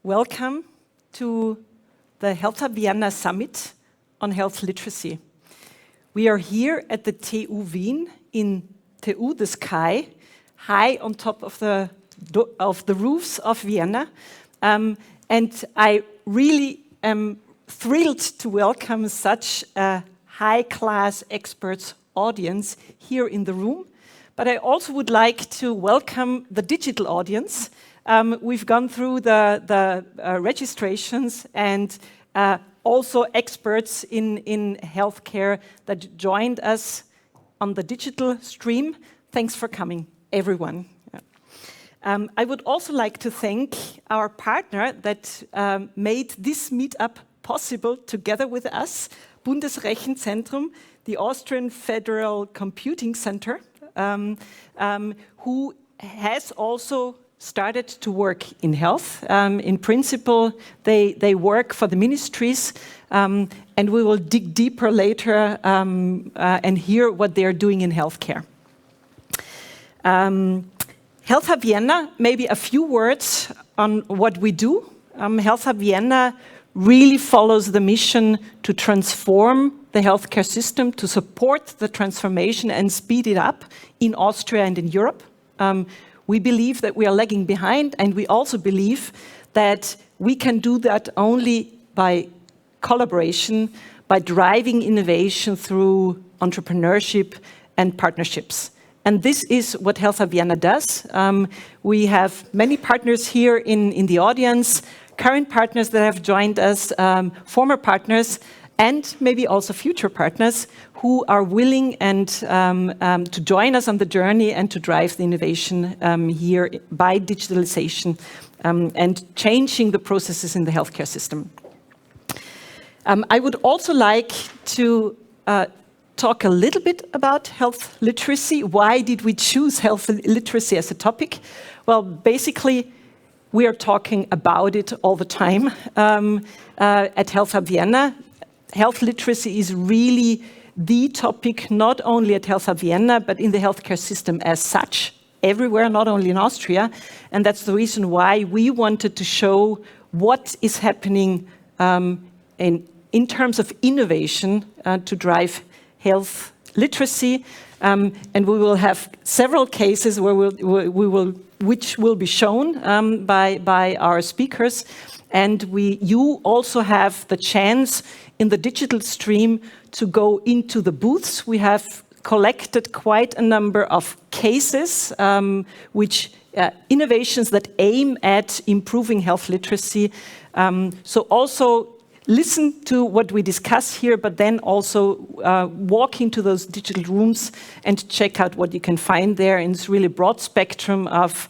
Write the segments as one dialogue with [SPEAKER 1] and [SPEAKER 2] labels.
[SPEAKER 1] welcome to the HealthTech Vienna Summit on Health Literacy. We are here at the TU Wien in TU, the sky, high on top of the roofs of Vienna. And I really am thrilled to welcome such a high-class experts audience here in the room. But I also would like to welcome the digital audience. We've gone through the registrations and also experts in healthcare that joined us on the digital stream. Thanks for coming, everyone. I would also like to thank our partner that made this meetup possible together with us, Bundesrechenzentrum, the Austrian Federal Computing Center, who has also started to work in health. In principle, they work for the ministries, and we will dig deeper later and hear what they're doing in healthcare. HealthTech Vienna, maybe a few words on what we do. HealthTech Vienna really follows the mission to transform the healthcare system, to support the transformation and speed it up in Austria and in Europe. We believe that we are lagging behind, and we also believe that we can do that only by collaboration, by driving innovation through entrepreneurship and partnerships. And this is what HealthTech Vienna does. We have many partners here in the audience, current partners that have joined us, former partners, and maybe also future partners who are willing and to join us on the journey and to drive the innovation here by digitalization and changing the processes in the healthcare system. I would also like to talk a little bit about health literacy. Why did we choose health literacy as a topic? Well, basically, we are talking about it all the time at HealthTech Vienna. Health literacy is really the topic, not only at HealthTech Vienna, but in the healthcare system as such, everywhere, not only in Austria. And that's the reason why we wanted to show what is happening in terms of innovation to drive health literacy. And we will have several cases where which will be shown by our speakers. And you also have the chance in the digital stream to go into the booths. We have collected quite a number of cases, innovations that aim at improving health literacy. So also listen to what we discuss here, but then also walk into those digital rooms and check out what you can find there in this really broad spectrum of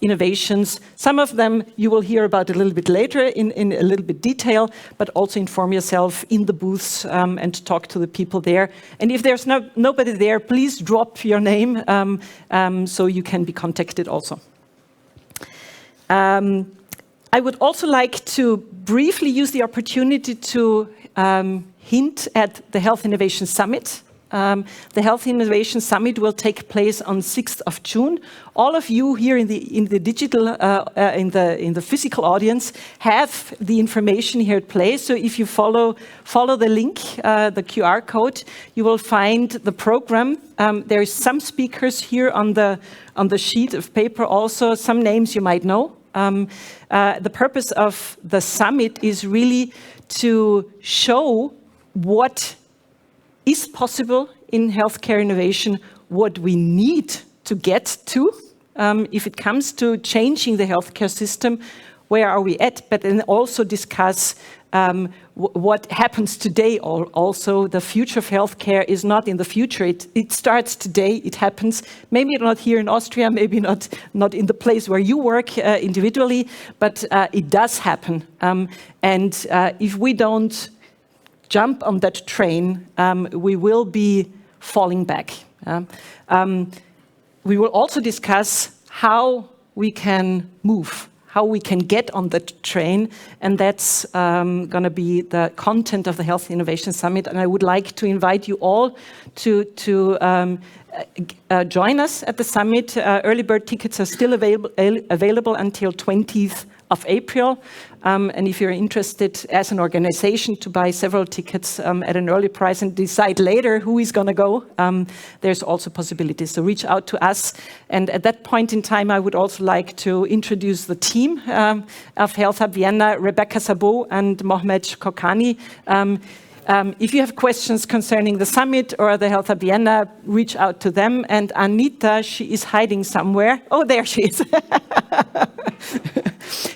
[SPEAKER 1] innovations. Some of them you will hear about a little bit later in a little bit detail, but also inform yourself in the booths and talk to the people there. And if there's nobody there, please drop your name so you can be contacted also. I would also like to briefly use the opportunity to hint at the Health Innovation Summit. The Health Innovation Summit will take place on 6th of June. All of you here in the digital, in the physical audience have the information here at play. So if you follow the link, the QR code, you will find the program. There is some speakers here on the sheet of paper. Also, some names you might know. The purpose of the summit is really to show what is possible in healthcare innovation, what we need to get to if it comes to changing the healthcare system, where are we at, but then also discuss what happens today. Also, the future of healthcare is not in the future. It starts today, it happens, maybe not here in Austria, maybe not in the place where you work individually, but it does happen. And if we don't jump on that train, we will be falling back. We will also discuss how we can move, how we can get on that train, and that's going to be the content of the Health Innovation Summit. And I would like to invite you all to join us at the summit. Early bird tickets are still available until 20th of April. And if you're interested as an organization to buy several tickets at an early price and decide later who is going to go, there's also possibilities. So reach out to us. And at that point in time, I would also like to introduce the team of Health Hub Vienna, Rebecca Sabo and Mohamed Kokani. If you have questions concerning the summit or the Health Hub Vienna, reach out to them. And Anita, she is hiding somewhere. Oh, there she is.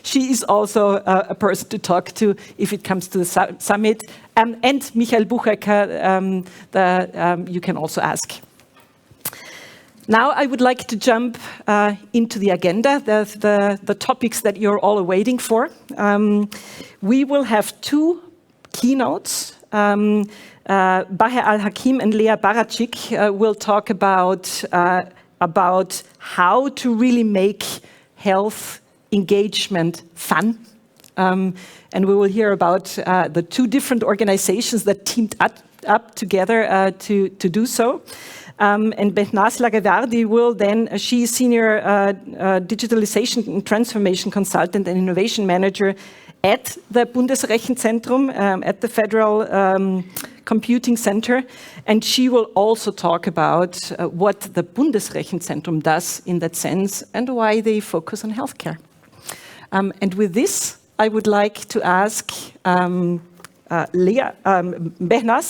[SPEAKER 1] She is also a person to talk to if it comes to the summit. And Michael Buchecker, you can also ask. Now I would like to jump into the agenda, the topics that you're all waiting for. We will have 2 keynotes. Baher Al Hakim and Lea Paradzik will talk about how to really make health engagement fun. And we will hear about the 2 different organizations that teamed up together to do so. And Behnaz Lagevardy will then, she's Senior Digitalization and Transformation Consultant and Innovation Manager at the Bundesrechenzentrum, at the Federal Computing Center. And she will also talk about what the Bundesrechenzentrum does in that sense and why they focus on healthcare. And with this, I would like to ask Behnaz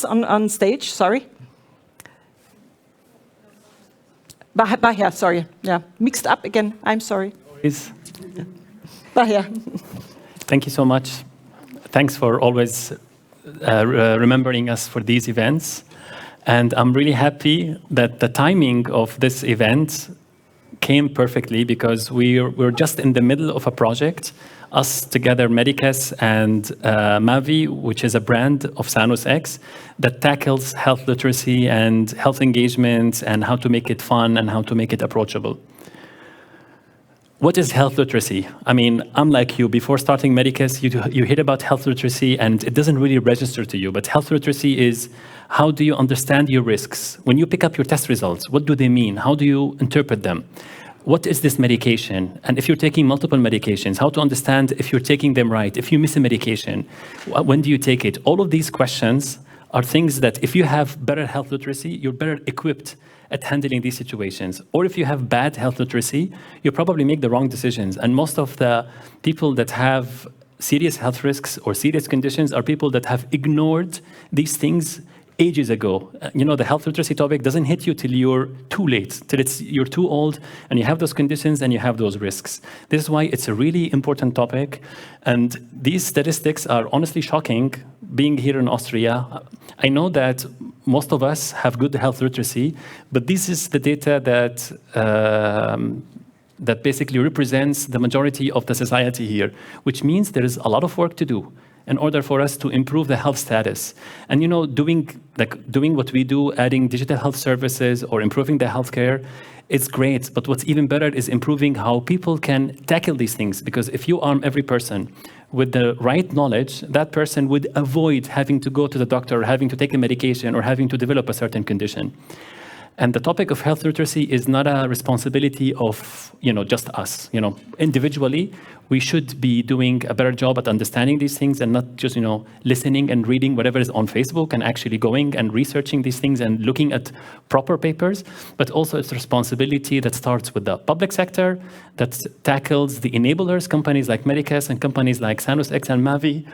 [SPEAKER 1] on stage, sorry. Baher, sorry, yeah, mixed up again, I'm sorry. Baher.
[SPEAKER 2] Thank you so much. Thanks for always remembering us for these events. And I'm really happy that the timing of this event came perfectly because we're just in the middle of a project, us together, Medicus and Mavi, which is a brand of SanusX that tackles health literacy and health engagement and how to make it fun and how to make it approachable. What is health literacy? I mean, I'm like you. Before starting Medicus, you hear about health literacy and it doesn't really register to you. But health literacy is how do you understand your risks? When you pick up your test results, what do they mean? How do you interpret them? What is this medication? And if you're taking multiple medications, how to understand if you're taking them right? If you miss a medication, when do you take it? All of these questions are things that if you have better health literacy, you're better equipped at handling these situations. Or if you have bad health literacy, you probably make the wrong decisions. And most of the people that have serious health risks or serious conditions are people that have ignored these things ages ago. You know, the health literacy topic doesn't hit you till you're too late, till you're too old and you have those conditions and you have those risks. This is why it's a really important topic. And these statistics are honestly shocking. Being here in Austria, I know that most of us have good health literacy, but this is the data that basically represents the majority of the society here, which means there is a lot of work to do in order for us to improve the health status. And you know, doing what we do, adding digital health services or improving the healthcare, it's great. But what's even better is improving how people can tackle these things. Because if you arm every person with the right knowledge, that person would avoid having to go to the doctor, or having to take a medication, or having to develop a certain condition. And the topic of health literacy is not a responsibility of, just us. Individually, we should be doing a better job at understanding these things and not just, listening and reading whatever is on Facebook and actually going and researching these things and looking at proper papers. But also it's a responsibility that starts with the public sector, that tackles the enablers, companies like Medicus and companies like SanusX and Mavi,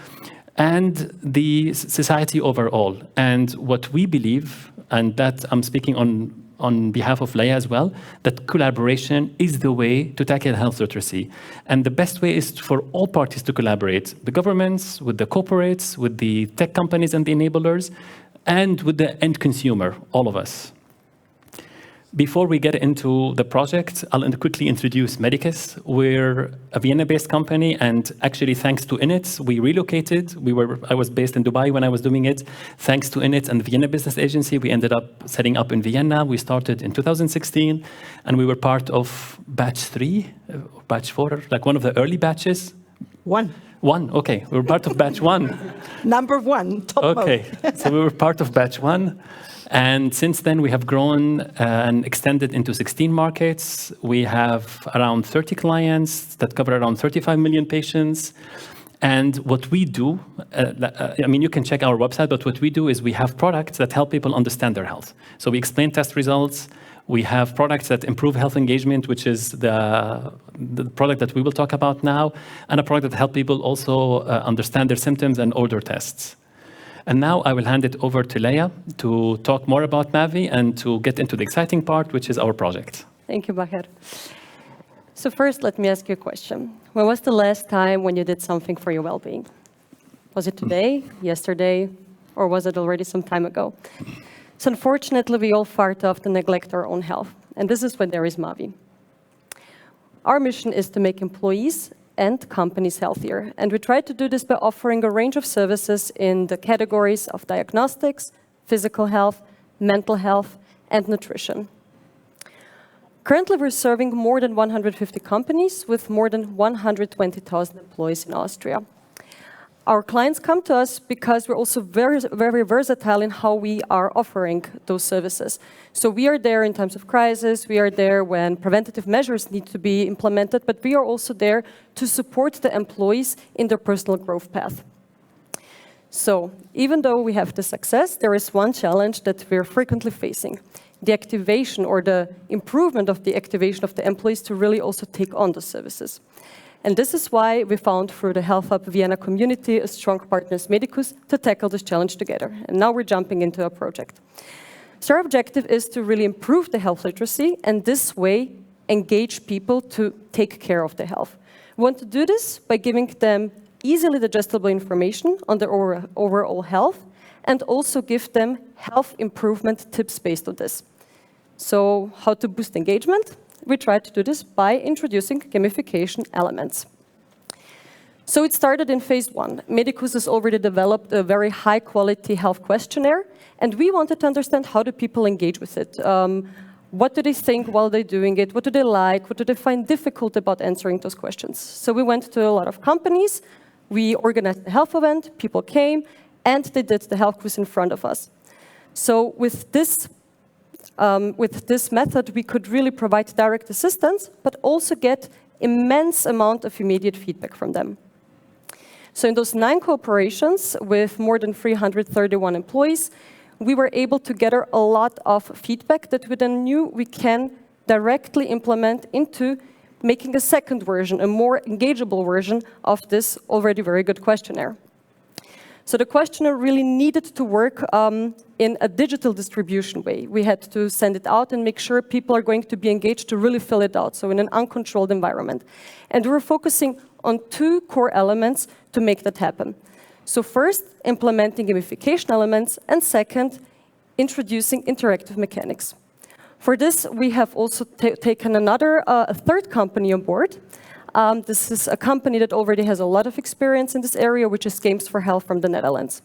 [SPEAKER 2] and the society overall. And what we believe, and that I'm speaking on behalf of Lea as well, that collaboration is the way to tackle health literacy. And the best way is for all parties to collaborate, the governments, with the corporates, with the tech companies and the enablers, and with the end consumer, all of us. Before we get into the project, I'll quickly introduce Medicus. We're a Vienna-based company, and actually, thanks to Init, we relocated. I was based in Dubai when I was doing it. Thanks to Init and the Vienna Business Agency, we ended up setting up in Vienna. We started in 2016, and we were part of batch 3, batch 4, like one of the early batches.
[SPEAKER 1] One.
[SPEAKER 2] One, okay. We're part of batch one.
[SPEAKER 1] Number one, top
[SPEAKER 2] Okay,
[SPEAKER 1] mode.
[SPEAKER 2] so we were part of batch one. And since then, we have grown and extended into 16 markets. We have around 30 clients that cover around 35 million patients. And what we do, I mean, you can check our website, but what we do is we have products that help people understand their health. So we explain test results. We have products that improve health engagement, which is the product that we will talk about now, and a product that help people also understand their symptoms and order tests. And now I will hand it over to Lea to talk more about Mavi and to get into the exciting part, which is our project.
[SPEAKER 3] Thank you, Baher. So first, let me ask you a question. When was the last time when you did something for your well-being? Was it today, yesterday, or was it already some time ago? So unfortunately, we all far too often neglect our own health. And this is when there is Mavi. Our mission is to make employees and companies healthier. And we try to do this by offering a range of services in the categories of diagnostics, physical health, mental health, and nutrition. Currently, we're serving more than 150 companies with more than 120,000 employees in Austria. Our clients come to us because we're also very, very versatile in how we are offering those services. So we are there in times of crisis, we are there when preventative measures need to be implemented, but we are also there to support the employees in their personal growth path. So even though we have the success, there is one challenge that we're frequently facing: the activation or the improvement of the activation of the employees to really also take on the services. And this is why we found through the Health Hub Vienna community a strong partner as Medicus to tackle this challenge together. And now we're jumping into a project. So our objective is to really improve the health literacy and this way engage people to take care of their health. We want to do this by giving them easily digestible information on their overall health and also give them health improvement tips based on this. So how to boost engagement? We try to do this by introducing gamification elements. So it started in phase one. Medicus has already developed a very high-quality health questionnaire, and we wanted to understand how do people engage with it. What do they think while they're doing it? What do they like? What do they find difficult about answering those questions? So we went to a lot of companies. We organized a health event. People came, and they did the health quiz in front of us. So with this method, we could really provide direct assistance, but also get immense amount of immediate feedback from them. So in those 9 cooperations with more than 331 employees, we were able to gather a lot of feedback that we then knew we can directly implement into making a second version, a more engageable version of this already very good questionnaire. So the questionnaire really needed to work in a digital distribution way. We had to send it out and make sure people are going to be engaged to really fill it out, so in an uncontrolled environment. And we were focusing on 2 core elements to make that happen. So first, implementing gamification elements, and second, introducing interactive mechanics. For this, we have also taken a third company on board. This is a company that already has a lot of experience in this area, which is Games for Health from the Netherlands.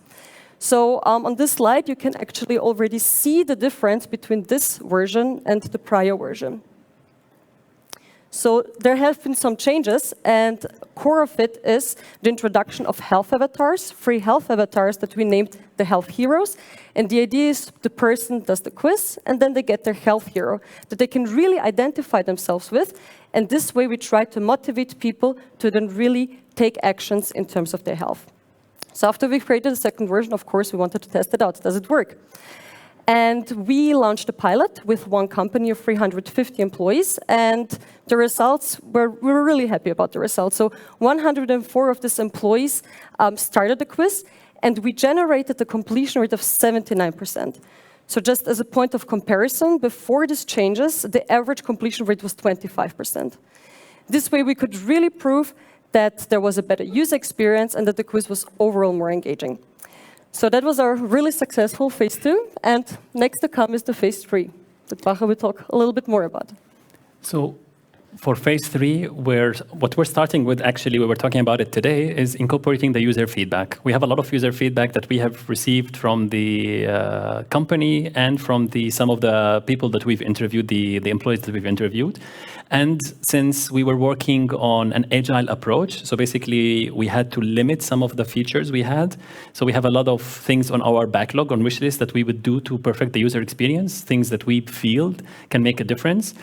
[SPEAKER 3] So on this slide, you can actually already see the difference between this version and the prior version. So there have been some changes, and core of it is the introduction of health avatars, free health avatars that we named the health heroes. And the idea is the person does the quiz, and then they get their health hero that they can really identify themselves with. And this way we try to motivate people to then really take actions in terms of their health. So after we created the second version, of course, we wanted to test it out. Does it work? And we launched a pilot with one company of 350 employees, and the results we were really happy about the results. So 104 of these employees started the quiz, and we generated a completion rate of 79%. So just as a point of comparison, before these changes, the average completion rate was 25%. This way we could really prove that there was a better user experience and that the quiz was overall more engaging. So that was our really successful phase 2, and next to come is the phase 3 that Baher will talk a little bit more about.
[SPEAKER 2] So For phase 3, what we're starting with, actually, we were talking about it today, is incorporating the user feedback. We have a lot of user feedback that we have received from the company and from some of the people that we've interviewed, the employees that we've interviewed. And since we were working on an agile approach, so basically we had to limit some of the features we had. So we have a lot of things on our backlog, on wish list, that we would do to perfect the user experience, things that we feel can make a difference.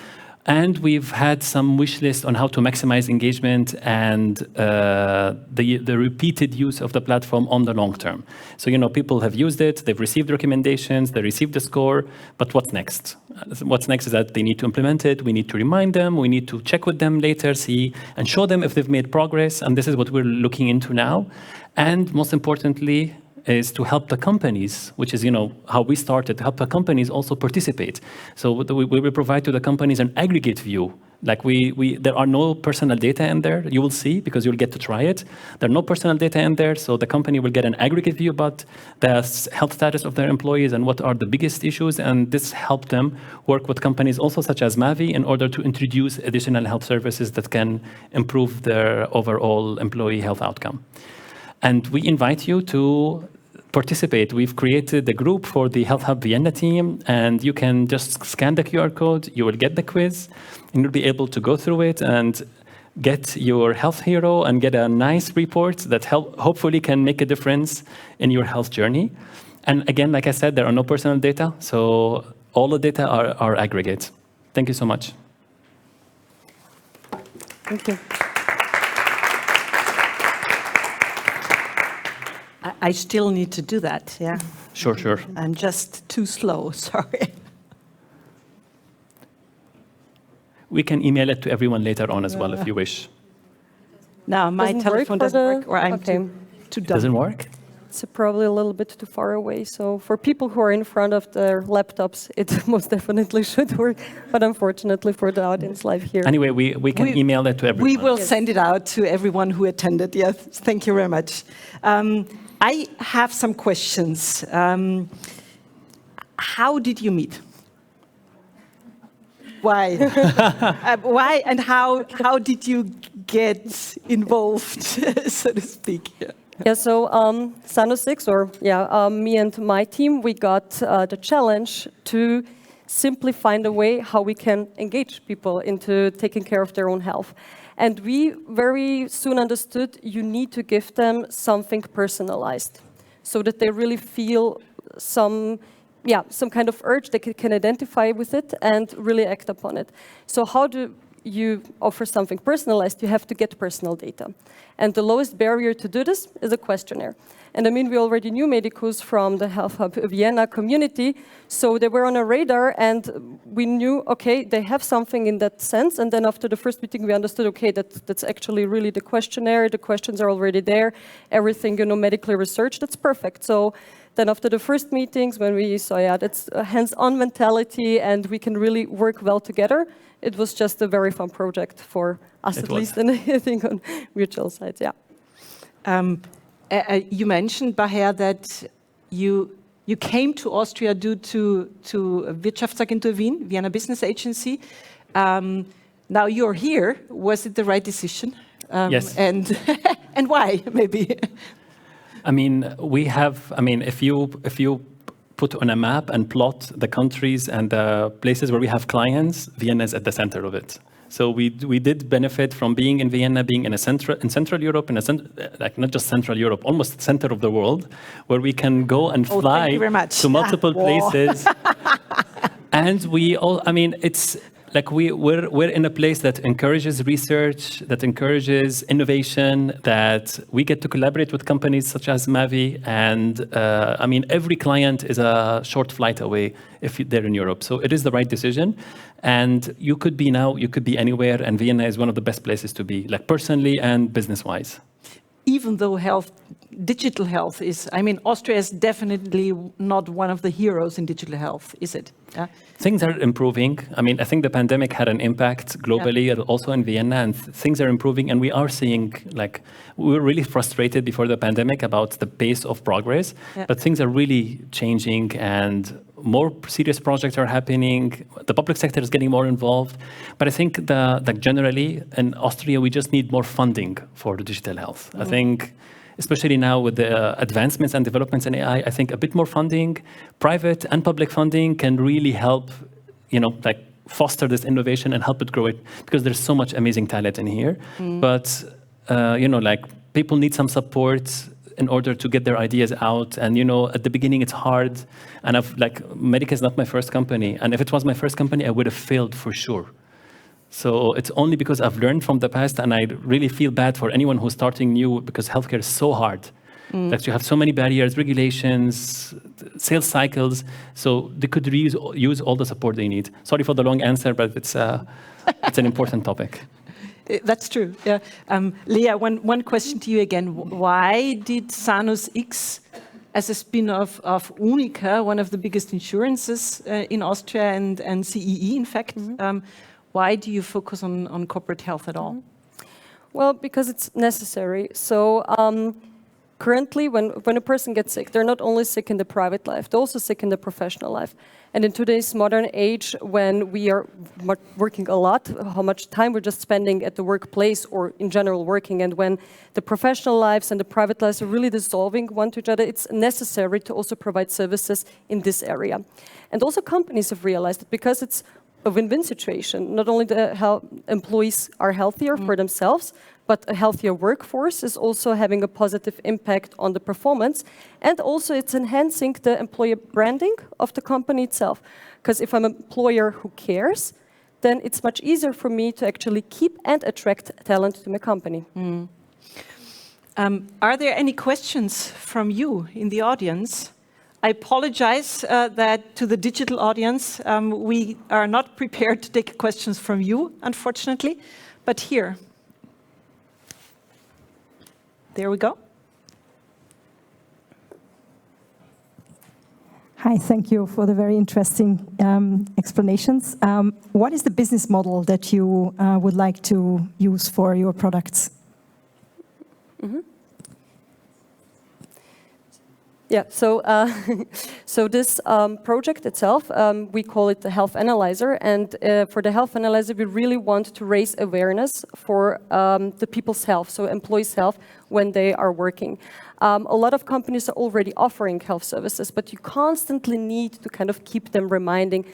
[SPEAKER 2] And we've had some wish list on how to maximize engagement and the repeated use of the platform on the long term. So, people have used it, they've received recommendations, they received a score, but what's next? What's next is that they need to implement it, we need to remind them, we need to check with them later, see, and show them if they've made progress, and this is what we're looking into now. And most importantly, is to help the companies, which is, how we started, to help the companies also participate. So we will provide to the companies an aggregate view. Like there are no personal data in there. You will see, because you'll get to try it. There are no personal data in there, so the company will get an aggregate view about the health status of their employees and what are the biggest issues, and this helped them work with companies also such as Mavi in order to introduce additional health services that can improve their overall employee health outcome. And we invite you to participate. We've created a group for the Health Hub Vienna team, and you can just scan the QR code, you will get the quiz, and you'll be able to go through it and get your health hero and get a nice report that hopefully can make a difference in your health journey. And again, like I said, there are no personal data, so all the data are aggregate. Thank you so much.
[SPEAKER 3] Thank you.
[SPEAKER 1] I still need to do that, yeah?
[SPEAKER 2] Sure.
[SPEAKER 1] I'm just too slow, sorry.
[SPEAKER 2] We can email it to everyone later on as well, if you wish.
[SPEAKER 1] No, my telephone doesn't work, or I'm too dumb.
[SPEAKER 2] Doesn't work?
[SPEAKER 3] It's probably a little bit too far away. So for people who are in front of their laptops, it most definitely should work. But unfortunately for the audience live here.
[SPEAKER 2] Anyway, we can email it to everyone.
[SPEAKER 1] We will send it out to everyone who attended. Yes, thank you very much. I have some questions. How did you meet? Why? Why and how did you get involved, so to speak?
[SPEAKER 3] Yeah, so SanusX, me and my team, we got the challenge to simply find a way how we can engage people into taking care of their own health. And we very soon understood you need to give them something personalized so that they really feel some kind of urge, they can identify with it and really act upon it. So how do you offer something personalized? You have to get personal data. And the lowest barrier to do this is a questionnaire. And I mean, we already knew Medicus from the Health Hub Vienna community, so they were on a radar, and we knew, okay, they have something in that sense. And then after the first meeting, we understood, okay, that's actually really the questionnaire. The questions are already there. Everything, medically researched, that's perfect. So then after the first meetings, when we saw, that's a hands-on mentality, and we can really work well together, it was just a very fun project for us, at least, and I think on mutual sides,
[SPEAKER 1] You mentioned, Baher, that you came to Austria due to Wirtschaftsagentur Wien, Vienna Business Agency. Now you're here. Was it the right decision?
[SPEAKER 2] Yes.
[SPEAKER 1] And why, maybe?
[SPEAKER 2] If you put on a map and plot the countries and the places where we have clients, Vienna is at the center of it. So we did benefit from being in Vienna, being in Central Europe, not just Central Europe, almost center of the world, where we can go and fly to multiple places. And it's like we're in a place that encourages research, that encourages innovation, that we get to collaborate with companies such as Mavi, and every client is a short flight away if they're in Europe. So it is the right decision, and you could be anywhere, and Vienna is one of the best places to be, like personally and business-wise.
[SPEAKER 1] Even though digital health is, Austria is definitely not one of the heroes in digital health, is it?
[SPEAKER 2] Things are improving. I think the pandemic had an impact globally, also in Vienna, and things are improving. And we are seeing, we were really frustrated before the pandemic about the pace of progress, but things are really changing. And more serious projects are happening. The public sector is getting more involved. But I think that generally in Austria, we just need more funding for the digital health. I think, especially now with the advancements and developments in AI, I think a bit more funding, private and public funding, can really help, foster this innovation and help it grow it, because there's so much amazing talent in here. But, people need some support in order to get their ideas out. And, at the beginning, it's hard. And Medicus is not my first company. And if it was my first company, I would have failed for sure. So it's only because I've learned from the past, and I really feel bad for anyone who's starting new, because healthcare is so hard. That you have so many barriers, regulations, sales cycles. So they could use all the support they need. Sorry for the long answer, but it's an important topic.
[SPEAKER 1] That's true. Yeah. Lea, one question to you again. Why did SanusX, as a spin-off of Unica, one of the biggest insurances in Austria and CEE, in fact, why do you focus on corporate health at all?
[SPEAKER 3] Well, because it's necessary. So currently, when a person gets sick, they're not only sick in the private life, they're also sick in the professional life. And in today's modern age, when we are working a lot, how much time we're just spending at the workplace or in general working, and when the professional lives and the private lives are really dissolving one to each other, it's necessary to also provide services in this area. And also companies have realized that because it's a win-win situation, not only the employees are healthier for themselves, but a healthier workforce is also having a positive impact on the performance. And also it's enhancing the employer branding of the company itself. Because if I'm an employer who cares, then it's much easier for me to actually keep and attract talent to my company.
[SPEAKER 1] Are there any questions from you in the audience? I apologize that to the digital audience, we are not prepared to take questions from you, unfortunately, but here. There we go.
[SPEAKER 4] Hi, thank you for the very interesting explanations. What is the business model that you would like to use for your products?
[SPEAKER 3] Yeah, so so this project itself, we call it the Health Analyzer, and for the Health Analyzer, we really want to raise awareness for the people's health, so employees' health when they are working. A lot of companies are already offering health services, but you constantly need to kind of keep them reminding,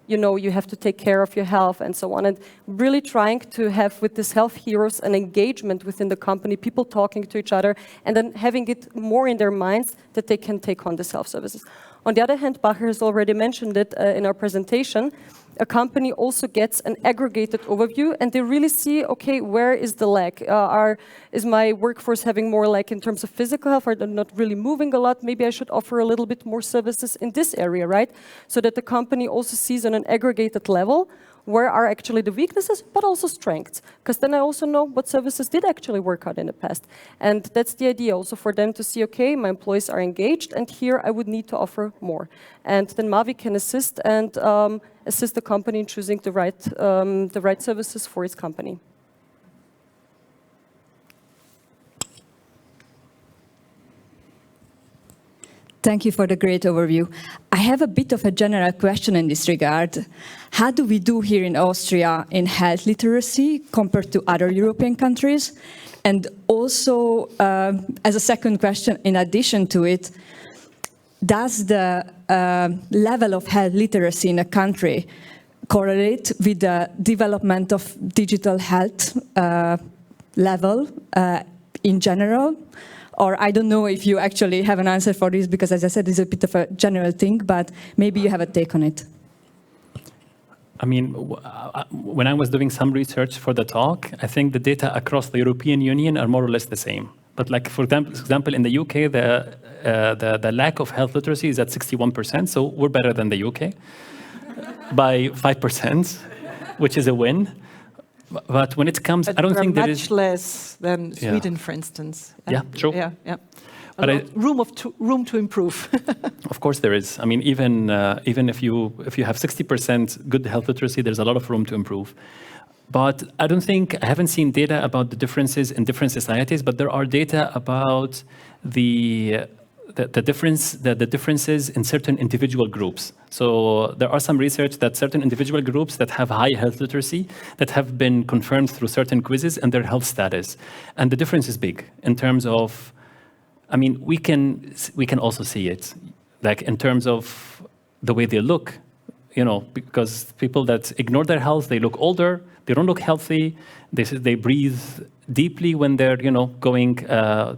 [SPEAKER 3] you have to take care of your health and so on. And really trying to have with these health heroes an engagement within the company, people talking to each other, and then having it more in their minds that they can take on these health services. On the other hand, Baher has already mentioned it in our presentation, a company also gets an aggregated overview, and they really see, okay, where is the lack? Is my workforce having more lack in terms of physical health? Are they not really moving a lot? Maybe I should offer a little bit more services in this area, right? So that the company also sees on an aggregated level where are actually the weaknesses, but also strengths. Because then I also know what services did actually work out in the past. And that's the idea also for them to see, okay, my employees are engaged, and here I would need to offer more. And then Mavi can assist and assist the company in choosing the right services for its company.
[SPEAKER 5] Thank you for the great overview. I have a bit of a general question in this regard. How do we do here in Austria in health literacy compared to other European countries? And also, as a second question, in addition to it, does the level of health literacy in a country correlate with the development of digital health level in general? Or I don't know if you actually have an answer for this, because as I said, it's a bit of a general thing, but maybe you have a take on it.
[SPEAKER 2] I mean, when I was doing some research for the talk, I think the data across the European Union are more or less the same. But like, for example, in the UK, the lack of health literacy is at 61%, so we're better than the UK by 5%, which is a win. But when it comes, I don't think there is
[SPEAKER 1] much less than Sweden, for instance.
[SPEAKER 2] Yeah, true.
[SPEAKER 1] Yeah. Room to improve.
[SPEAKER 2] Of course, there is. I mean, even if you have 60% good health literacy, there's a lot of room to improve. But I haven't seen data about the differences in different societies, but there are data about the the differences in certain individual groups. So there are some research that certain individual groups that have high health literacy that have been confirmed through certain quizzes and their health status. And the difference is big in terms of, I mean, we can also see it, like in terms of the way they look, you know, because people that ignore their health, they look older, they don't look healthy, they breathe deeply when they're, you know, going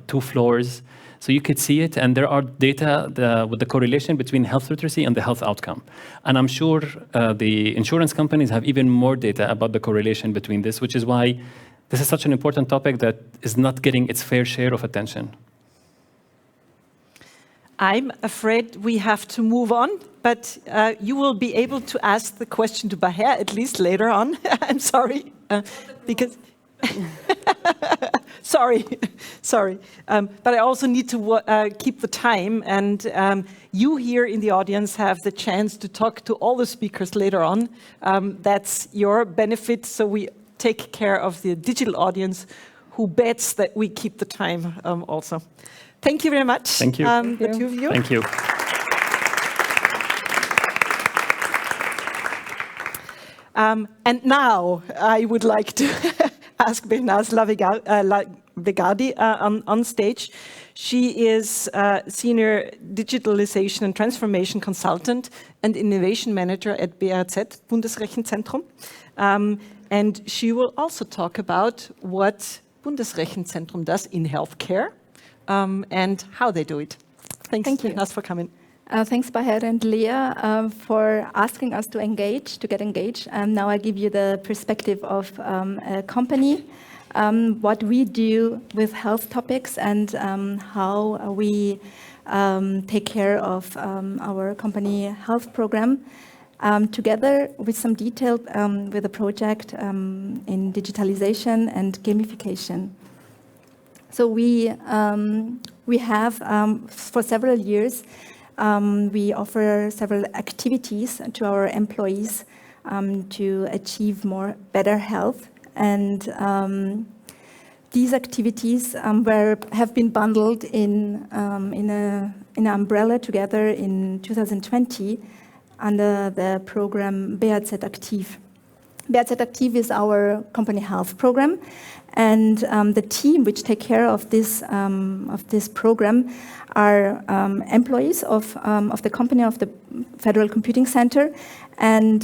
[SPEAKER 2] 2 floors. So you could see it, and there are data with the correlation between health literacy and the health outcome. And I'm sure the insurance companies have even more data about the correlation between this, which is why this is such an important topic that is not getting its fair share of attention.
[SPEAKER 1] I'm afraid we have to move on, but you will be able to ask the question to Baher at least later on. I'm sorry, because... sorry. But I also need to keep the time, and you here in the audience have the chance to talk to all the speakers later on. That's your benefit, so we take care of the digital audience who bets that we keep the time also. Thank you very much.
[SPEAKER 2] Thank you.
[SPEAKER 1] The two of you.
[SPEAKER 2] Thank you.
[SPEAKER 1] And now I would like to ask Behnaz Lagevardy on stage. She is Senior Digitalization and Transformation Consultant and Innovation Manager at BRZ, Bundesrechenzentrum. And she will also talk about what Bundesrechenzentrum does in healthcare and how they do it. Thank you, Behnaz, for coming.
[SPEAKER 6] Thanks, Baher and Lea, for asking us to get engaged. Now I give you the perspective of a company, what we do with health topics, and how we take care of our company health program, together with some detail with a project in digitalization and gamification. So we have, for several years, we offer several activities to our employees to achieve better health, and these activities have been bundled in an umbrella together in 2020 under the program BRZ Aktiv. BRZ Aktiv is our company health program, and the team which take care of this program are employees of the company, of the Federal Computing Center, and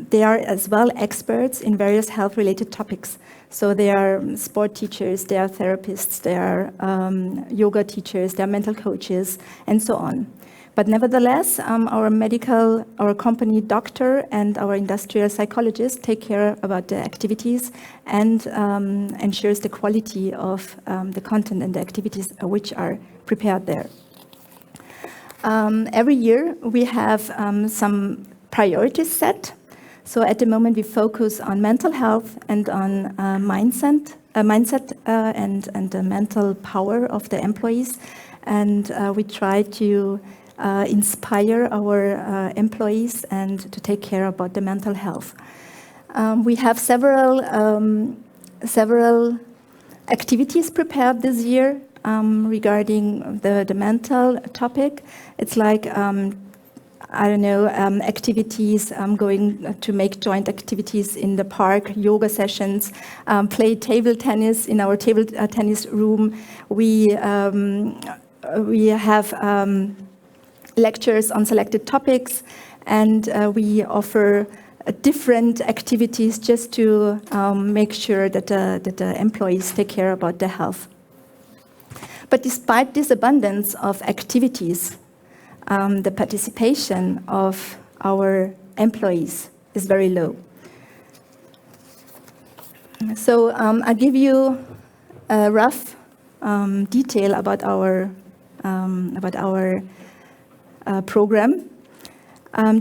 [SPEAKER 6] they are as well experts in various health-related topics. So they are sport teachers, they are therapists, they are yoga teachers, they are mental coaches, and so on. But nevertheless, our company doctor and our industrial psychologists take care about the activities and ensures the quality of the content and the activities which are prepared there. Every year we have some priorities set. So at the moment we focus on mental health and on mindset and the mental power of the employees, and we try to inspire our employees and to take care about the mental health. We have several activities prepared this year regarding the mental topic. It's like, activities, going to make joint activities in the park, yoga sessions, play table tennis in our table tennis room. We have lectures on selected topics, and we offer different activities just to make sure that the employees take care about their health. But despite this abundance of activities, the participation of our employees is very low. So I'll give you a rough detail about our program,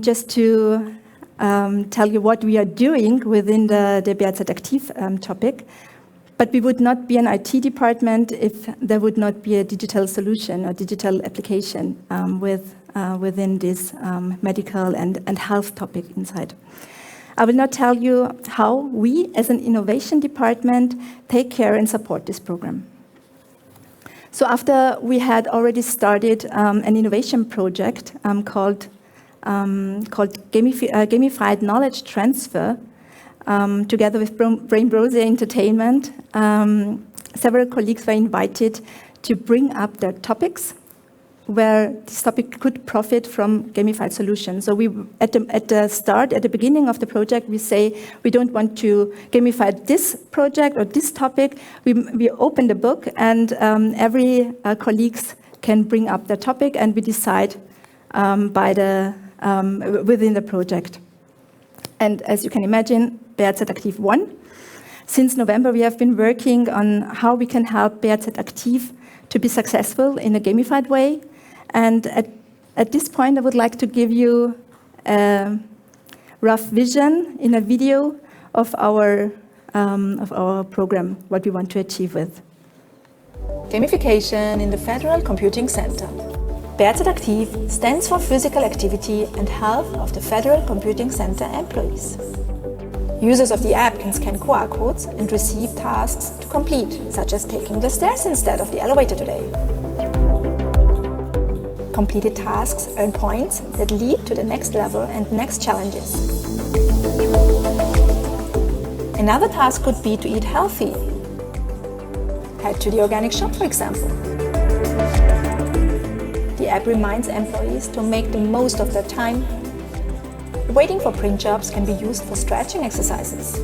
[SPEAKER 6] just to tell you what we are doing within the BRZ Aktiv topic. But we would not be an IT department if there would not be a digital solution or digital application within this medical and health topic inside. I will now tell you how we, as an innovation department, take care and support this program. So after we had already started an innovation project called Gamified Knowledge Transfer, together with Brain Browser Entertainment, several colleagues were invited to bring up their topics where this topic could profit from gamified solutions. So we, at the beginning of the project, we say we don't want to gamify this project or this topic. We open the book, and every colleagues can bring up their topic, and we decide within the project. And as you can imagine, BRZ Aktiv won. Since November, we have been working on how we can help BRZ Aktiv to be successful in a gamified way. And at this point, I would like to give you a rough vision in a video of our program, what we want to achieve with.
[SPEAKER 7] Gamification in the Federal Computing Center. BRZ Aktiv stands for Physical Activity and Health of the Federal Computing Center employees. Users of the app can scan QR codes and receive tasks to complete, such as taking the stairs instead of the elevator today. Completed tasks earn points that lead to the next level and next challenges. Another task could be to eat healthy. Head to the organic shop, for example. The app reminds employees to make the most of their time. Waiting for print jobs can be used for stretching exercises.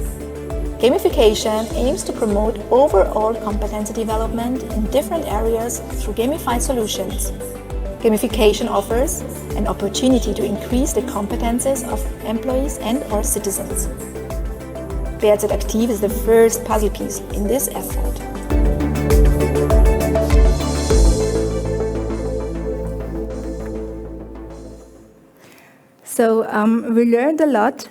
[SPEAKER 7] Gamification aims to promote overall competency development in different areas through gamified solutions. Gamification offers an opportunity to increase the competences of employees and/or citizens. BRZ Aktiv is the first puzzle piece in this effort.
[SPEAKER 6] So we learned a lot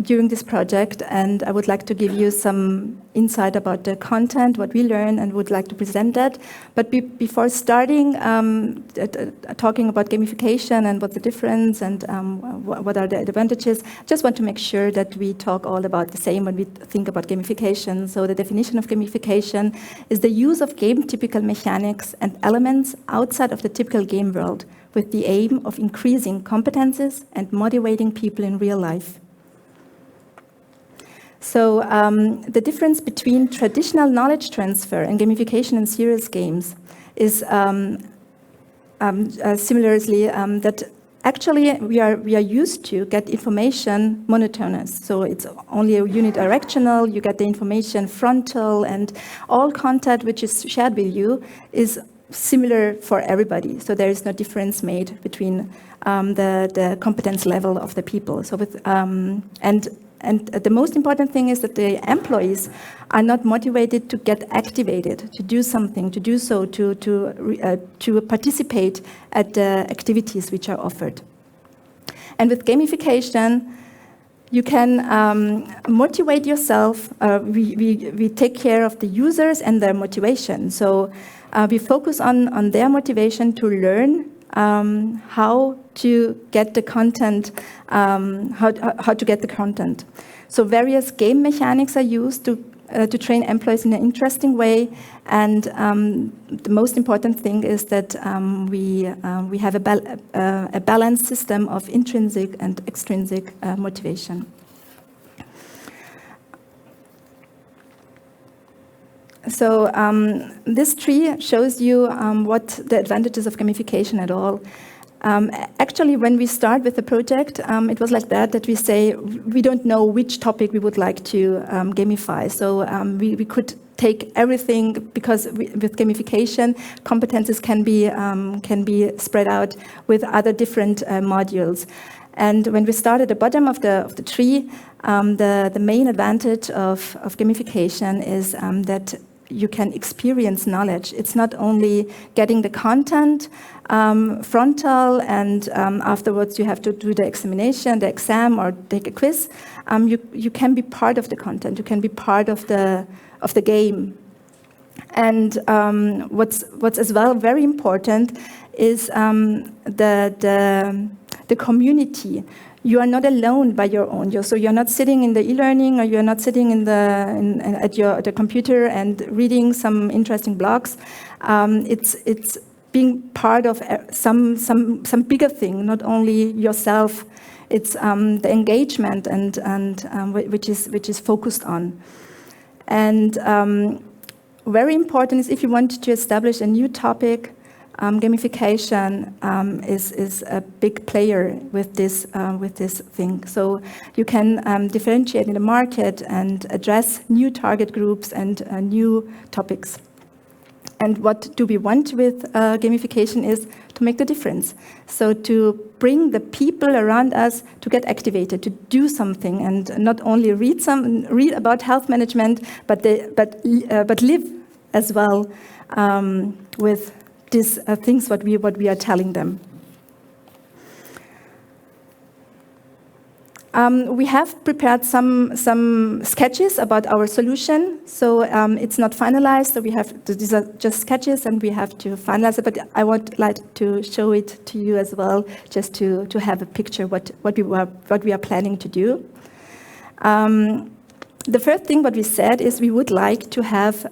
[SPEAKER 6] during this project, and I would like to give you some insight about the content, what we learned, and would like to present that. But before starting talking about gamification and what's the difference and what are the advantages, just want to make sure that we talk all about the same when we think about gamification. So the definition of gamification is the use of game-typical mechanics and elements outside of the typical game world, with the aim of increasing competences and motivating people in real life. So the difference between traditional knowledge transfer and gamification in serious games is similarly that actually we are used to get information monotonous. So it's only unidirectional, you get the information frontal, and all content which is shared with you is similar for everybody, so there is no difference made between the competence level of the people. So with and the most important thing is that the employees are not motivated to get activated, to do something, to do so, to participate at the activities which are offered. And with gamification, you can motivate yourself. We take care of the users and their motivation. So we focus on their motivation to learn how to get the content, how to get the content. So various game mechanics are used to train employees in an interesting way, and the most important thing is that we have a balanced system of intrinsic and extrinsic motivation. So this tree shows you what the advantages of gamification at all. Actually, when we start with the project, it was like that we say we don't know which topic we would like to gamify. So we could take everything, because with gamification, competences can be spread out with other different modules. And when we start at the bottom of the tree, the main advantage of gamification is that you can experience knowledge. It's not only getting the content frontal, and afterwards you have to do the examination, the exam, or take a quiz. You can be part of the content. You can be part of the game. And what's as well very important is the community. you are not alone by your own. So you're not sitting in the e-learning, or you're not sitting at the computer and reading some interesting blogs. It's being part of some bigger thing, not only yourself. It's the engagement and which is focused on. And very important is, if you want to establish a new topic, gamification is a big player with this thing. So you can differentiate in the market and address new target groups and new topics. And what do we want with gamification is to make the difference. So to bring the people around us to get activated, to do something, and not only read about health management, but live as well with these things what we are telling them. We have prepared some sketches about our solution. So it's not finalized. So these are just sketches, and we have to finalize it. But I would like to show it to you as well, just to have a picture what we are planning to do. The first thing what we said is we would like to have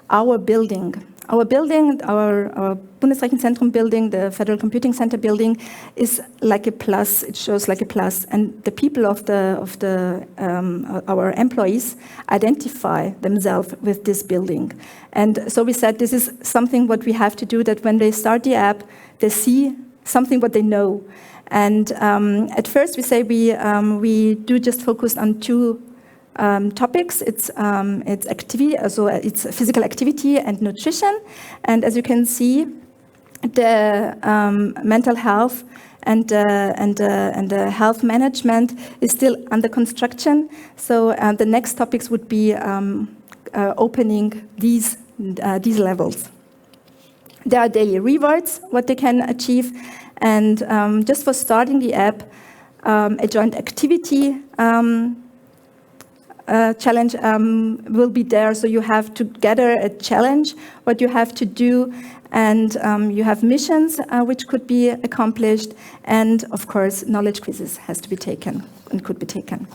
[SPEAKER 6] our building. Our Bundesrechenzentrum building, the Federal Computing Center building, is like a plus. It shows like a plus, and the people of our employees identify themselves with this building. And so we said this is something what we have to do, that when they start the app, they see something what they know. And at first we say we do just focus on two topics. It's activity, so it's physical activity and nutrition. And as you can see, the mental health and the health management is still under construction. So the next topics would be opening these levels. There are daily rewards, what they can achieve, and just for starting the app, a joint activity challenge will be there. So you have to gather a challenge, what you have to do, and you have missions which could be accomplished, and of course knowledge quizzes has to be taken and could be taken.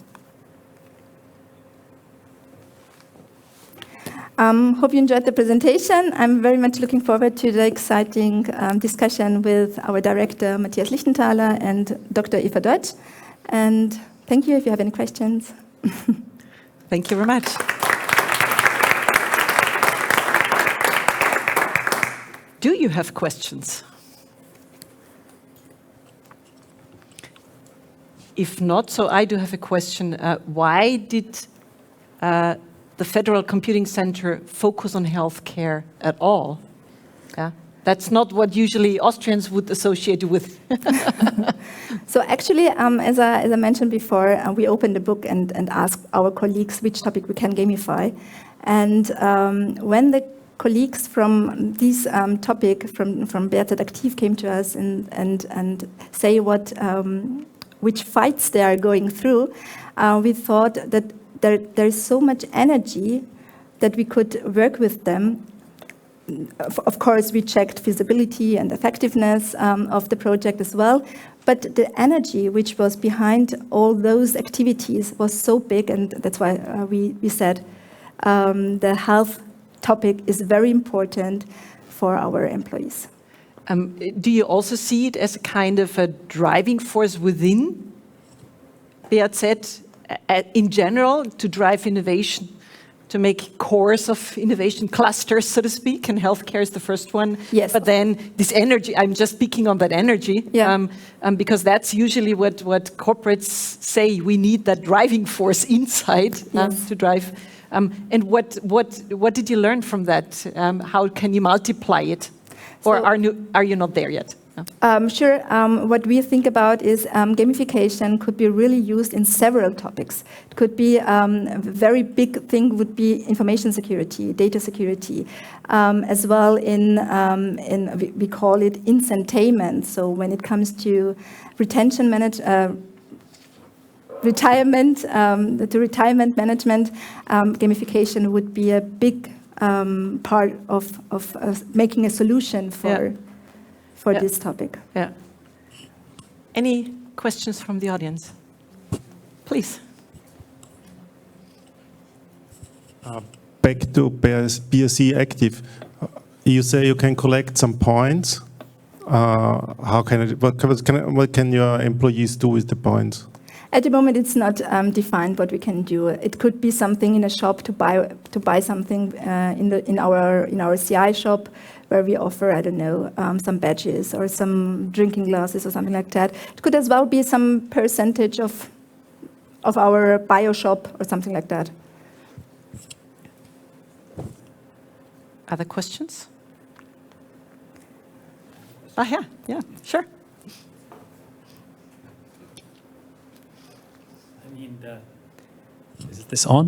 [SPEAKER 6] Hope you enjoyed the presentation. I'm very much looking forward to the exciting discussion with our director Matthias Lichtenthaler and Dr. Eva Deutsch. And thank you if you have any questions.
[SPEAKER 1] Thank you very much. Do you have questions? If not, so I do have a question. Why did the Federal Computing Center focus on healthcare at all? Yeah. That's not what usually Austrians would associate you with.
[SPEAKER 6] So actually, as I mentioned before, we opened the book and asked our colleagues which topic we can gamify. And when the colleagues from this topic, from Behr Aktiv, came to us and say which fights they are going through, we thought that there is so much energy that we could work with them. Of course, we checked feasibility and effectiveness of the project as well, but the energy which was behind all those activities was so big, and that's why we said the health topic is very important for our employees.
[SPEAKER 1] Do you also see it as a kind of a driving force within BHZ in general to drive innovation? To make cores of innovation clusters, so to speak, and healthcare is the first one.
[SPEAKER 6] Yes.
[SPEAKER 1] But then this energy, I'm just speaking on that energy, because that's usually what corporates say. We need that driving force inside to drive. And what did you learn from that? How can you multiply it? Or are you not there yet?
[SPEAKER 6] Sure. What we think about is gamification could be really used in several topics. It could be a very big thing would be information security, data security, as well we call it incentainment. So when it comes to retention retirement management, gamification would be a big part of making a solution for this topic.
[SPEAKER 1] Yeah. Any questions from the audience? Please.
[SPEAKER 8] Back to BSC Active. You say you can collect some points. What can your employees do with the points?
[SPEAKER 6] At the moment, it's not defined what we can do. It could be something in a shop to buy something in our CI shop, where we offer, I don't know, some badges or some drinking glasses or something like that. It could as well be some percentage of our bio shop or something like that.
[SPEAKER 1] Other questions? Yeah, sure.
[SPEAKER 2] Is this on?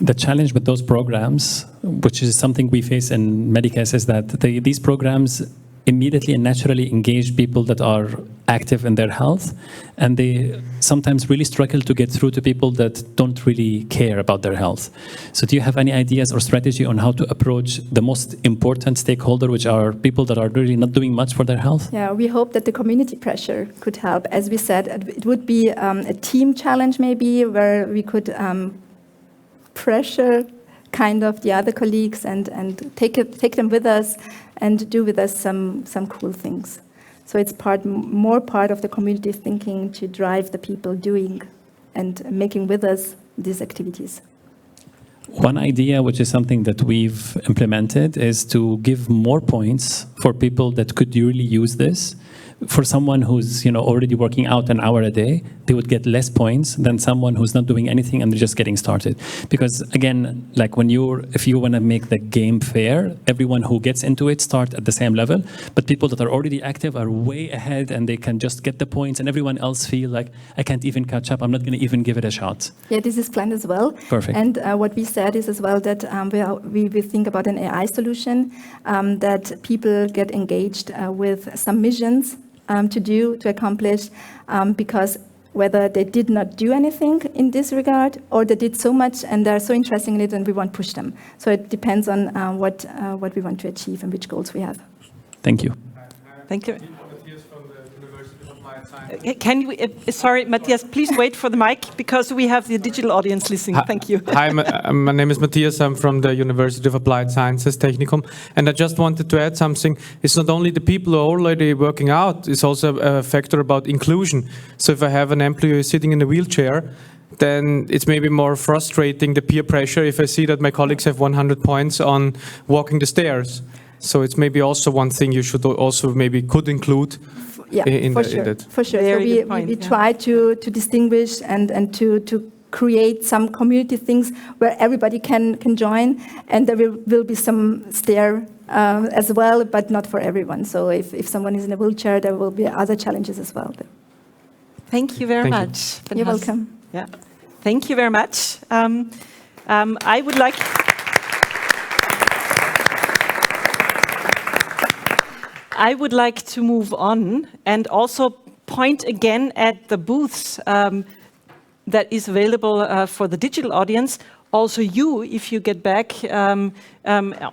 [SPEAKER 2] The challenge with those programs, which is something we face in Medicus, is that these programs immediately and naturally engage people that are active in their health, and they sometimes really struggle to get through to people that don't really care about their health. So do you have any ideas or strategy on how to approach the most important stakeholder, which are people that are really not doing much for their health?
[SPEAKER 6] Yeah, we hope that the community pressure could help. As we said, it would be a team challenge maybe, where we could pressure kind of the other colleagues and take them with us and do with us some cool things. So it's more part of the community thinking to drive the people doing and making with us these activities.
[SPEAKER 2] One idea, which is something that we've implemented, is to give more points for people that could really use this. For someone who's already working out an hour a day, they would get less points than someone who's not doing anything and they're just getting started. Because again, like if you want to make the game fair, everyone who gets into it start at the same level. But people that are already active are way ahead and they can just get the points, and everyone else feel like, I can't even catch up. I'm not going to even give it a shot.
[SPEAKER 6] Yeah, this is planned as well.
[SPEAKER 2] Perfect.
[SPEAKER 6] And what we said is as well that we think about an AI solution that people get engaged with some missions to accomplish, because whether they did not do anything in this regard or they did so much and they're so interested in it and we won't push them. So it depends on what we want to achieve and which goals we have.
[SPEAKER 2] Thank you.
[SPEAKER 1] Thank you. Can we, sorry, Matthias, please wait for the mic because we have the digital audience listening. Thank you.
[SPEAKER 9] Hi, my name is Matthias. I'm from the University of Applied Sciences Technicum. And I just wanted to add something. It's not only the people who are already working out, it's also a factor about inclusion. So if I have an employee who is sitting in a wheelchair, then it's maybe more frustrating, the peer pressure, if I see that my colleagues have 100 points on walking the stairs. So it's maybe also one thing you should also could include.
[SPEAKER 6] Yeah, for sure. So we try to distinguish and to create some community things where everybody can join, and there will be some stair as well, but not for everyone. So if someone is in a wheelchair, there will be other challenges as well.
[SPEAKER 1] Thank you very much.
[SPEAKER 6] You're welcome.
[SPEAKER 1] Yeah, thank you very much. I would like to move on and also point again at the booths that is available for the digital audience. Also you, if you get back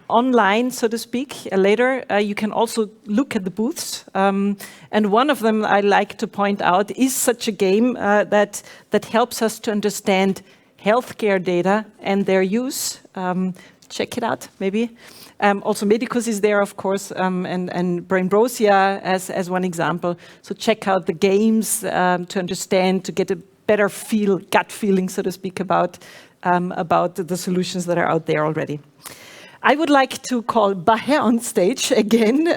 [SPEAKER 1] online, so to speak, later, you can also look at the booths. And one of them I like to point out is such a game that helps us to understand healthcare data and their use. Check it out, maybe. Also, Medicus is there, of course, and Brainbrosia as one example. So check out the games to understand, to get a better gut feeling, so to speak, about the solutions that are out there already. I would like to call Baher on stage again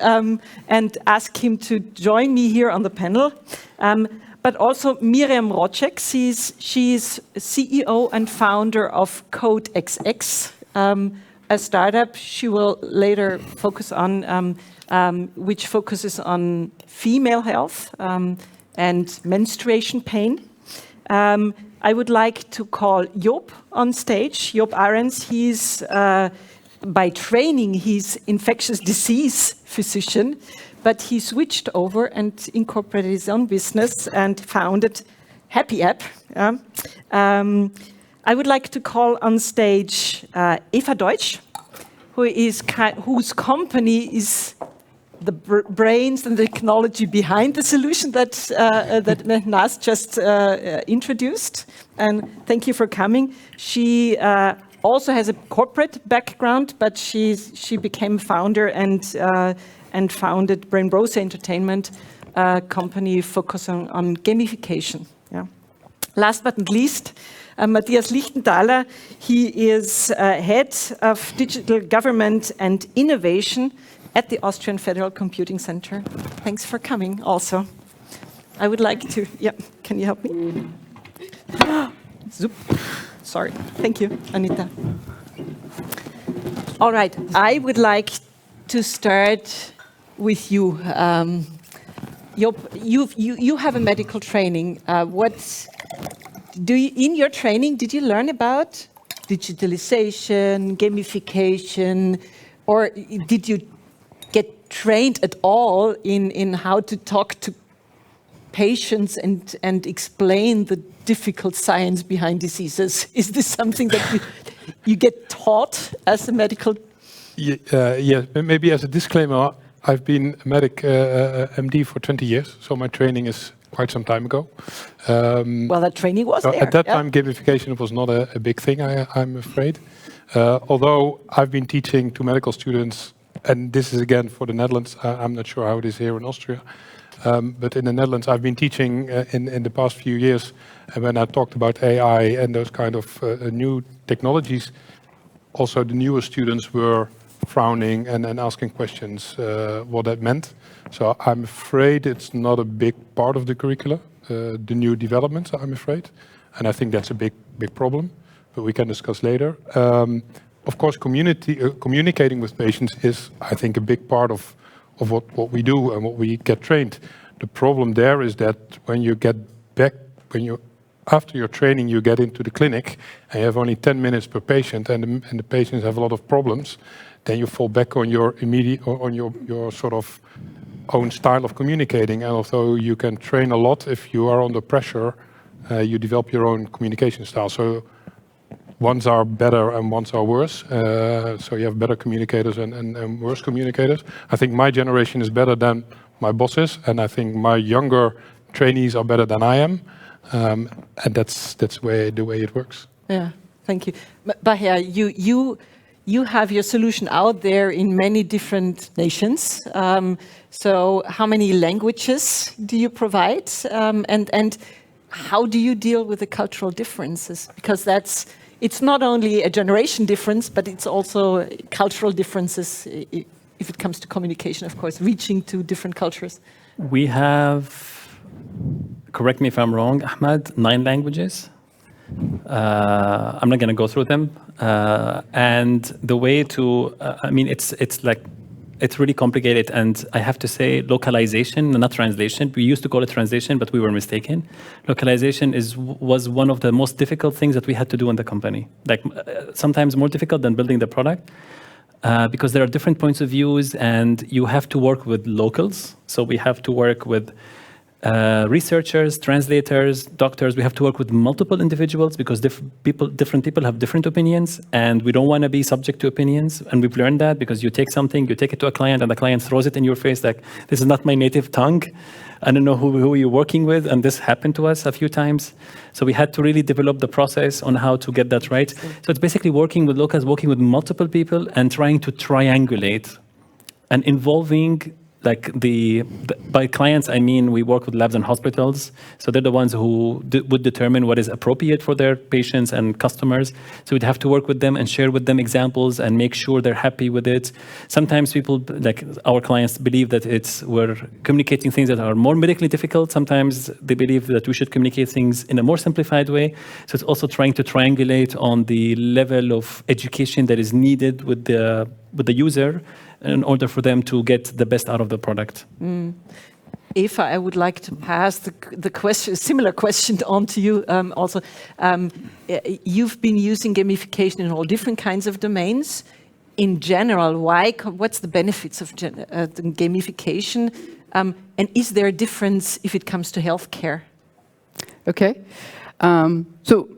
[SPEAKER 1] and ask him to join me here on the panel. But also Miriam Rocek, she's CEO and founder of CodeXX, a startup she will later focus on, which focuses on female health and menstruation pain. I would like to call Joop on stage. Joop Arends, he's by training, he's infectious disease physician, but he switched over and incorporated his own business and founded Happy App. I would like to call on stage Eva Deutsch, whose company is the brains and the technology behind the solution that that Behnaz just introduced. And thank you for coming. She also has a corporate background, but she became founder and founded Brainbrose Entertainment, a company focusing on gamification. Yeah. Last but not least, Matthias Lichtenthaler. He is head of digital government and innovation at the Austrian Federal Computing Center. Thanks for coming also. I would like to, yeah, can you help me? Zoop. Sorry, thank you, Anita. All right, I would like to start with you. You have a medical training. In your training, did you learn about digitalization, gamification, or did you get trained at all in how to talk to patients and explain the difficult science behind diseases? Is this something that you get taught as a medical?
[SPEAKER 10] Yeah, maybe as a disclaimer, I've been a medic MD for 20 years, so my training is quite some time ago.
[SPEAKER 1] Well, that training was there.
[SPEAKER 10] At that time, gamification was not a big thing, I'm afraid. Although I've been teaching to medical students, and this is again for the Netherlands, I'm not sure how it is here in Austria, but in the Netherlands, I've been teaching in the past few years, and when I talked about AI and those kind of new technologies, also the newer students were frowning and asking questions what that meant. So I'm afraid it's not a big part of the curricula, the new developments, I'm afraid. And I think that's a big problem, but we can discuss later. Of course, communicating with patients is, I think, a big part of what we do and what we get trained. The problem there is that when you get back, after your training, you get into the clinic and you have only 10 minutes per patient, and the patients have a lot of problems, then you fall back on your your sort of own style of communicating. And although you can train a lot, if you are under pressure, you develop your own communication style. So ones are better and ones are worse. So you have better communicators and worse communicators. I think my generation is better than my bosses, and I think my younger trainees are better than I am. And that's the way it works.
[SPEAKER 1] Yeah, thank you. Baher, you have your solution out there in many different nations. So how many languages do you provide? And how do you deal with the cultural differences? Because it's not only a generation difference, but it's also cultural differences if it comes to communication, of course, reaching to different cultures.
[SPEAKER 2] We have, correct me if I'm wrong, Ahmad, 9 languages. I'm not going to go through them. And the way to, I mean, it's really complicated. And I have to say localization, not translation. We used to call it translation, but we were mistaken. Localization was one of the most difficult things that we had to do in the company. Like sometimes more difficult than building the product. Because there are different points of views and you have to work with locals. So we have to work with researchers, translators, doctors. We have to work with multiple individuals because different people have different opinions, and we don't want to be subject to opinions. And we've learned that because you take something, you take it to a client, and the client throws it in your face like, this is not my native tongue. I don't know who you're working with, and this happened to us a few times. So we had to really develop the process on how to get that right. So it's basically working with locals, working with multiple people, and trying to triangulate and involving. Like by clients, I mean we work with labs and hospitals. So they're the ones who would determine what is appropriate for their patients and customers. So we'd have to work with them and share with them examples and make sure they're happy with it. Sometimes people, like our clients, believe that we're communicating things that are more medically difficult. Sometimes they believe that we should communicate things in a more simplified way. So it's also trying to triangulate on the level of education that is needed with the user, in order for them to get the best out of the product.
[SPEAKER 1] Eva, I would like to pass the question, similar question on to you also. You've been using gamification in all different kinds of domains. In general, what's the benefits of gamification? And is there a difference if it comes to healthcare?
[SPEAKER 11] Okay. So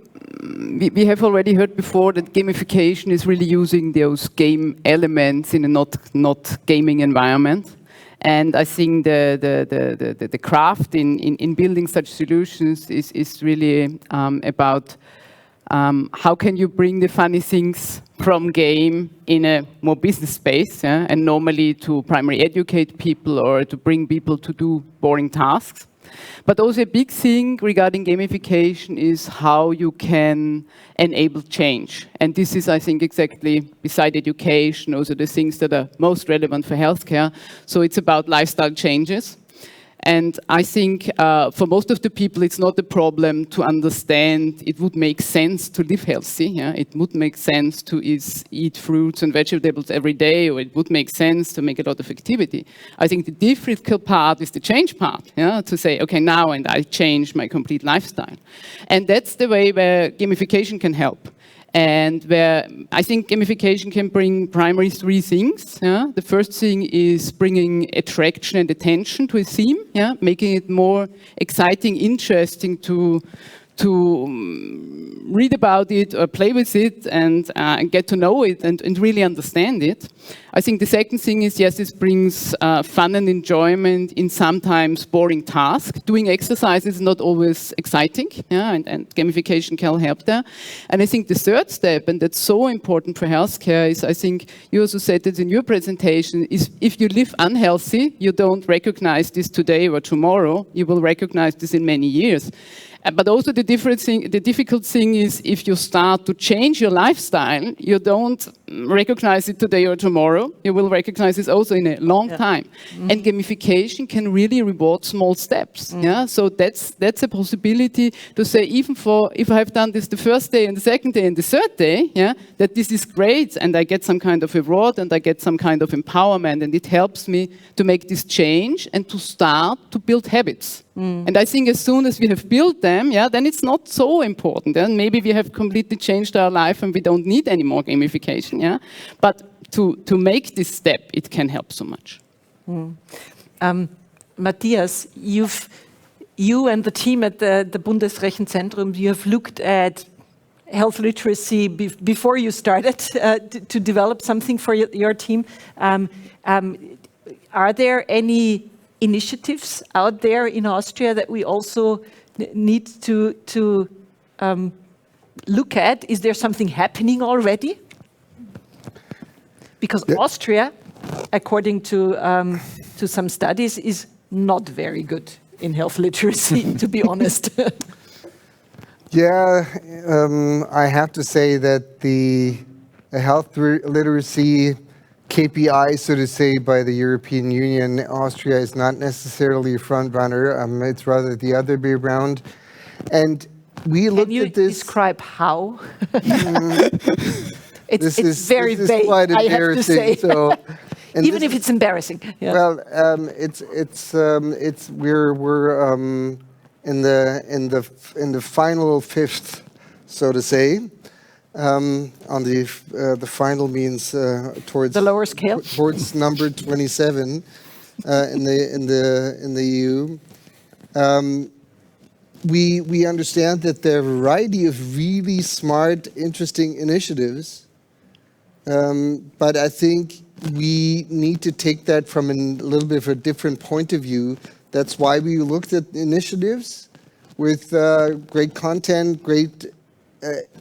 [SPEAKER 11] we have already heard before that gamification is really using those game elements in a not gaming environment. And I think the craft in building such solutions is really about how can you bring the funny things from game in a more business space, yeah? And normally to primarily educate people or to bring people to do boring tasks. But also a big thing regarding gamification is how you can enable change. And this is, I think, exactly beside education, also the things that are most relevant for healthcare. So it's about lifestyle changes. And I think for most of the people, it's not a problem to understand it would make sense to live healthy. Yeah? It would make sense to eat fruits and vegetables every day, or it would make sense to make a lot of activity. I think the difficult part is the change part, yeah? To say, okay, now and I change my complete lifestyle. And that's the way where gamification can help. And where I think gamification can bring primary three things. Yeah? The first thing is bringing attraction and attention to a theme, yeah? Making it more exciting, interesting to read about it or play with it and get to know it and really understand it. I think the second thing is, yes, it brings fun and enjoyment in sometimes boring tasks. Doing exercise is not always exciting, yeah, and gamification can help there. And I think the third step, and that's so important for healthcare, is I think you also said it in your presentation, is if you live unhealthy, you don't recognize this today or tomorrow, you will recognize this in many years. But also the difficult thing is if you start to change your lifestyle, you don't recognize it today or tomorrow. You will recognize it also in a long time. Mm-hmm. And gamification can really reward small steps. Mm-hmm. Yeah, so that's a possibility to say, even for if I have done this the first day and the second day and the third day, yeah, that this is great and I get some kind of reward and I get some kind of empowerment, and it helps me to make this change and to start to build habits. And I think as soon as we have built them, yeah, then it's not so important. And maybe we have completely changed our life and we don't need any more gamification. Yeah, but to make this step, it can help so much.
[SPEAKER 1] Matthias, you and the team at the Bundesrechenzentrum, you have looked at health literacy before you started to develop something for your team. Are there any initiatives out there in Austria that we also need to look at? Is there something happening already? Because Austria, according to some studies, is not very good in health literacy, to be honest.
[SPEAKER 12] Yeah, I have to say that the health literacy KPI, so to say, by the European Union, Austria is not necessarily a front runner. It's rather the other way around. And we looked at this. Can you describe
[SPEAKER 1] how? It's very vague, quite I have to say. So, even if it's embarrassing. Yeah.
[SPEAKER 12] Well, we're in the final fifth, so to say. On the final means towards
[SPEAKER 1] the lower scale,
[SPEAKER 12] towards number 27 in the EU. We understand that there are a variety of really smart, interesting initiatives, but I think we need to take that from a little bit of a different point of view. That's why we looked at initiatives with great content, great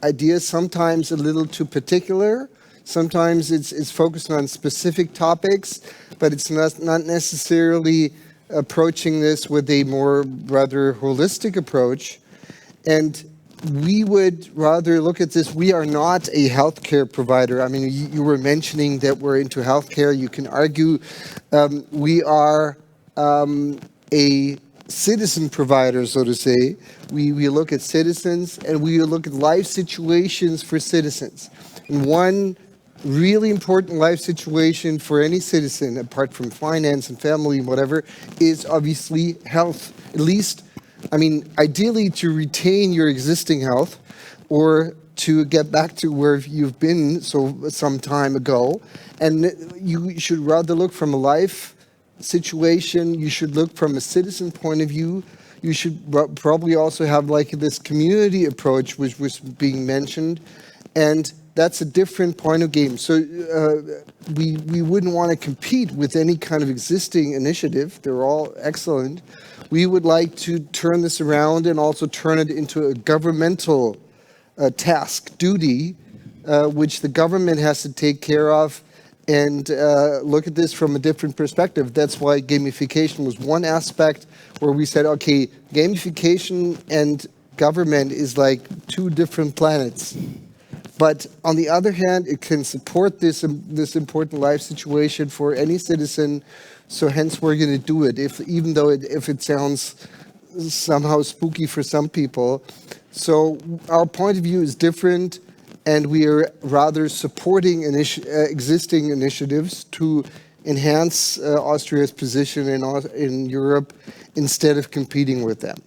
[SPEAKER 12] ideas, sometimes a little too particular. Sometimes it's focused on specific topics, but it's not necessarily approaching this with a more rather holistic approach. And we would rather look at this. We are not a healthcare provider. I mean, you were mentioning that we're into healthcare. You can argue we are a citizen provider, so to say. We look at citizens and we look at life situations for citizens. And one really important life situation for any citizen, apart from finance and family and whatever, is obviously health. At least, I mean, ideally to retain your existing health or to get back to where you've been some time ago. And you should rather look from a life situation, you should look from a citizen point of view. You should probably also have like this community approach which was being mentioned. And that's a different point of game. So we wouldn't want to compete with any kind of existing initiative. They're all excellent. We would like to turn this around and also turn it into a governmental task, duty, which the government has to take care of and look at this from a different perspective. That's why gamification was one aspect where we said, okay, gamification and government is like two different planets. But on the other hand, it can support this important life situation for any citizen. So hence we're going to do it, even though if it sounds somehow spooky for some people. So our point of view is different, and we are rather supporting existing initiatives to enhance Austria's position in Europe instead of competing with them.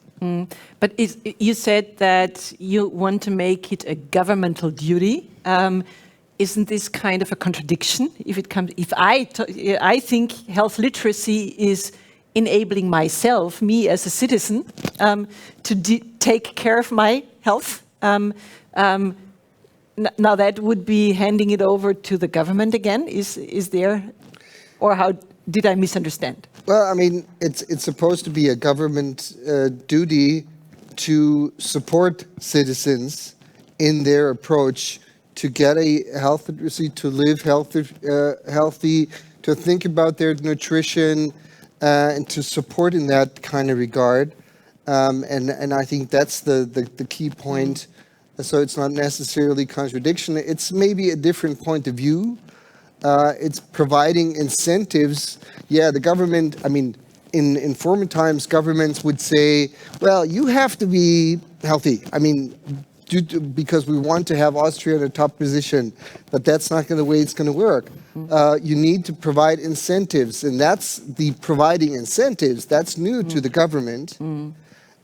[SPEAKER 1] But you said that you want to make it a governmental duty. Isn't this kind of a contradiction? If I think health literacy is enabling myself, me as a citizen, to take care of my health. Now that would be handing it over to the government again. Is there, or how did I misunderstand?
[SPEAKER 12] Well, I mean, it's supposed to be a government duty to support citizens in their approach to get a health literacy, to live healthy, to think about their nutrition, and to support in that kind of regard. And I think that's the key point. So it's not necessarily contradiction. It's maybe a different point of view. It's providing incentives. Yeah, the government, I mean, in former times, governments would say, well, you have to be healthy. I mean, because we want to have Austria in a top position, but that's not the way it's going to work. You need to provide incentives, and that's the providing incentives. That's new to the government.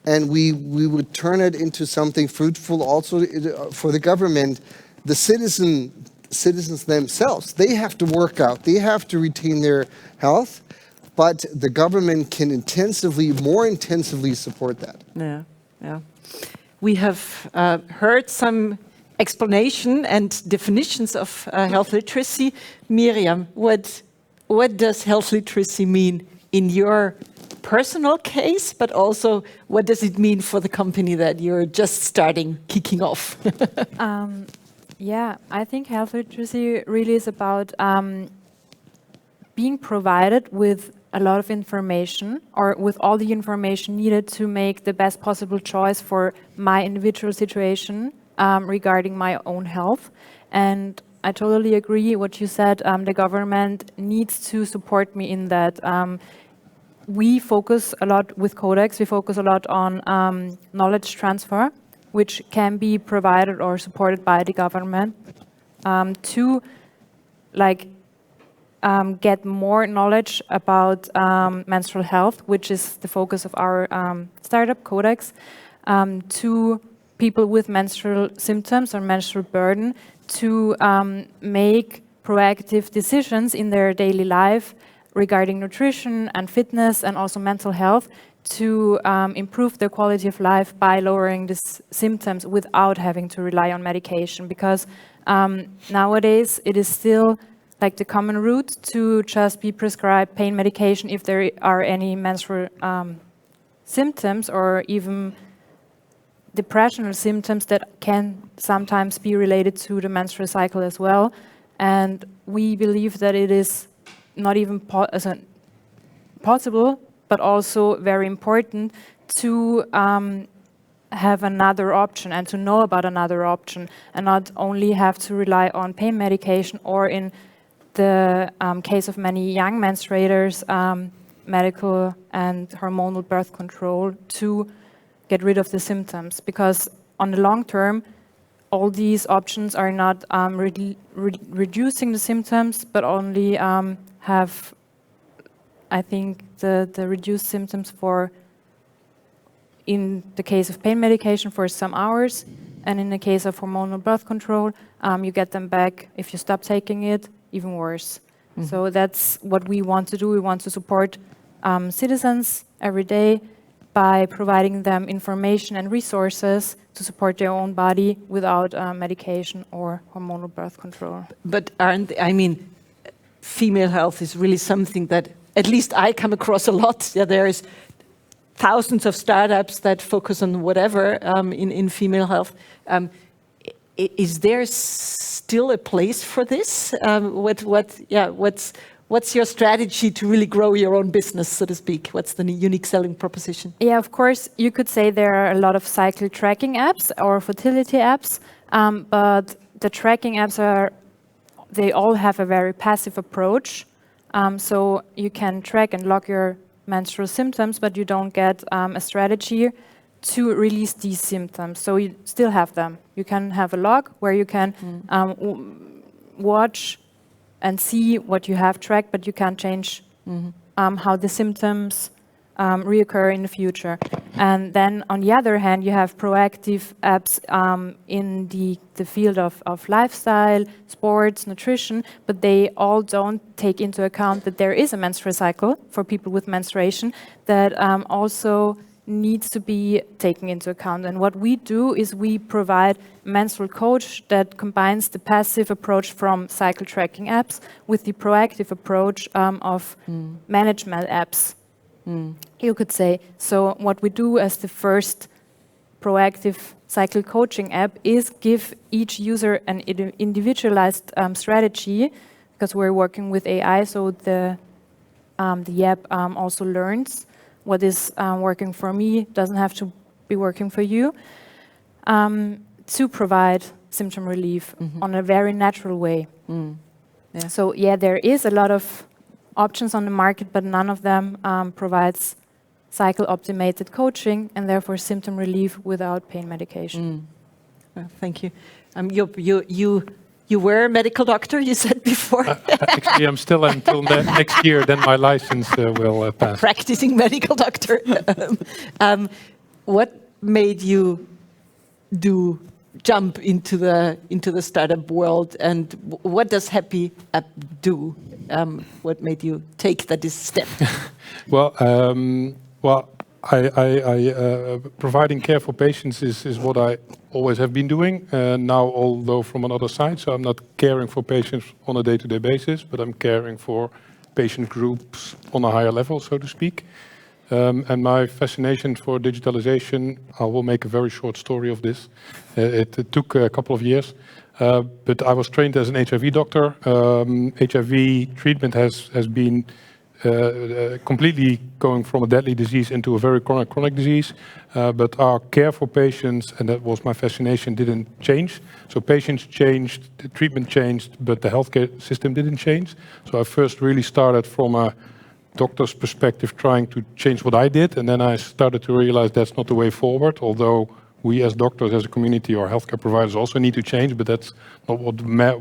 [SPEAKER 12] And we would turn it into something fruitful also for the government. The citizens themselves, they have to work out, they have to retain their health, but the government can more intensively support that.
[SPEAKER 1] Yeah. We have heard some explanation and definitions of health literacy. Miriam, what does health literacy mean in your personal case, but also what does it mean for the company that you're just kicking off?
[SPEAKER 13] Yeah, I think health literacy really is about being provided with a lot of information, or with all the information needed to make the best possible choice for my individual situation regarding my own health. And I totally agree what you said. The government needs to support me in that. We focus a lot with Codex, we focus a lot on knowledge transfer, which can be provided or supported by the government to get more knowledge about menstrual health, which is the focus of our startup Codex, to people with menstrual symptoms or menstrual burden to make proactive decisions in their daily life regarding nutrition and fitness and also mental health to improve their quality of life by lowering these symptoms without having to rely on medication. Because nowadays it is still like the common route to just be prescribed pain medication if there are any menstrual symptoms or even depressional symptoms that can sometimes be related to the menstrual cycle as well. And we believe that it is not even possible, but also very important to have another option and to know about another option and not only have to rely on pain medication or in the case of many young menstruators, medical and hormonal birth control to get rid of the symptoms. Because on the long term, all these options are not reducing the symptoms, but only have, I think, the reduced symptoms for, in the case of pain medication, for some hours, and in the case of hormonal birth control, you get them back if you stop taking it, even worse. So that's what we want to do. We want to support citizens every day by providing them information and resources to support their own body without medication or hormonal birth control.
[SPEAKER 1] But female health is really something that at least I come across a lot. Yeah, there is thousands of startups that focus on whatever in female health. Is there still a place for this? What's your strategy to really grow your own business, so to speak? What's the unique selling proposition?
[SPEAKER 13] Yeah, of course, you could say there are a lot of cycle tracking apps or fertility apps, but the tracking apps they all have a very passive approach. So you can track and log your menstrual symptoms, but you don't get a strategy to release these symptoms. So you still have them. You can have a log where you can watch and see what you have tracked, but you can't change how the symptoms reoccur in the future. And then on the other hand, you have proactive apps in the field of lifestyle, sports, nutrition, but they all don't take into account that there is a menstrual cycle for people with menstruation that also needs to be taken into account. And what we do is we provide a menstrual coach that combines the passive approach from cycle tracking apps with the proactive approach of management apps, you could say. So what we do as the first proactive cycle coaching app is give each user an individualized strategy, because we're working with AI, so the app also learns what is working for me doesn't have to be working for you, to provide symptom relief on a very natural way. Yeah. So yeah, there is a lot of options on the market, but none of them provides cycle-optimated coaching and therefore symptom relief without pain medication.
[SPEAKER 1] Well, thank you. You were a medical doctor, you said before.
[SPEAKER 10] Actually, I'm still until next year, then my license will pass.
[SPEAKER 1] Practicing medical doctor. What made you jump into the startup world, and what does Happy App do? What made you take that step?
[SPEAKER 10] Well, providing care for patients is what I always have been doing. Now, although from another side, so I'm not caring for patients on a day-to-day basis, but I'm caring for patient groups on a higher level, so to speak. And my fascination for digitalization, I will make a very short story of this. It took a couple of years, but I was trained as an HIV doctor. HIV treatment has been completely going from a deadly disease into a very chronic disease, but our care for patients, and that was my fascination, didn't change. So patients changed, the treatment changed, but the healthcare system didn't change. So I first really started from a doctor's perspective, trying to change what I did, and then I started to realize that's not the way forward, although we as doctors, as a community, or healthcare providers also need to change, but that's not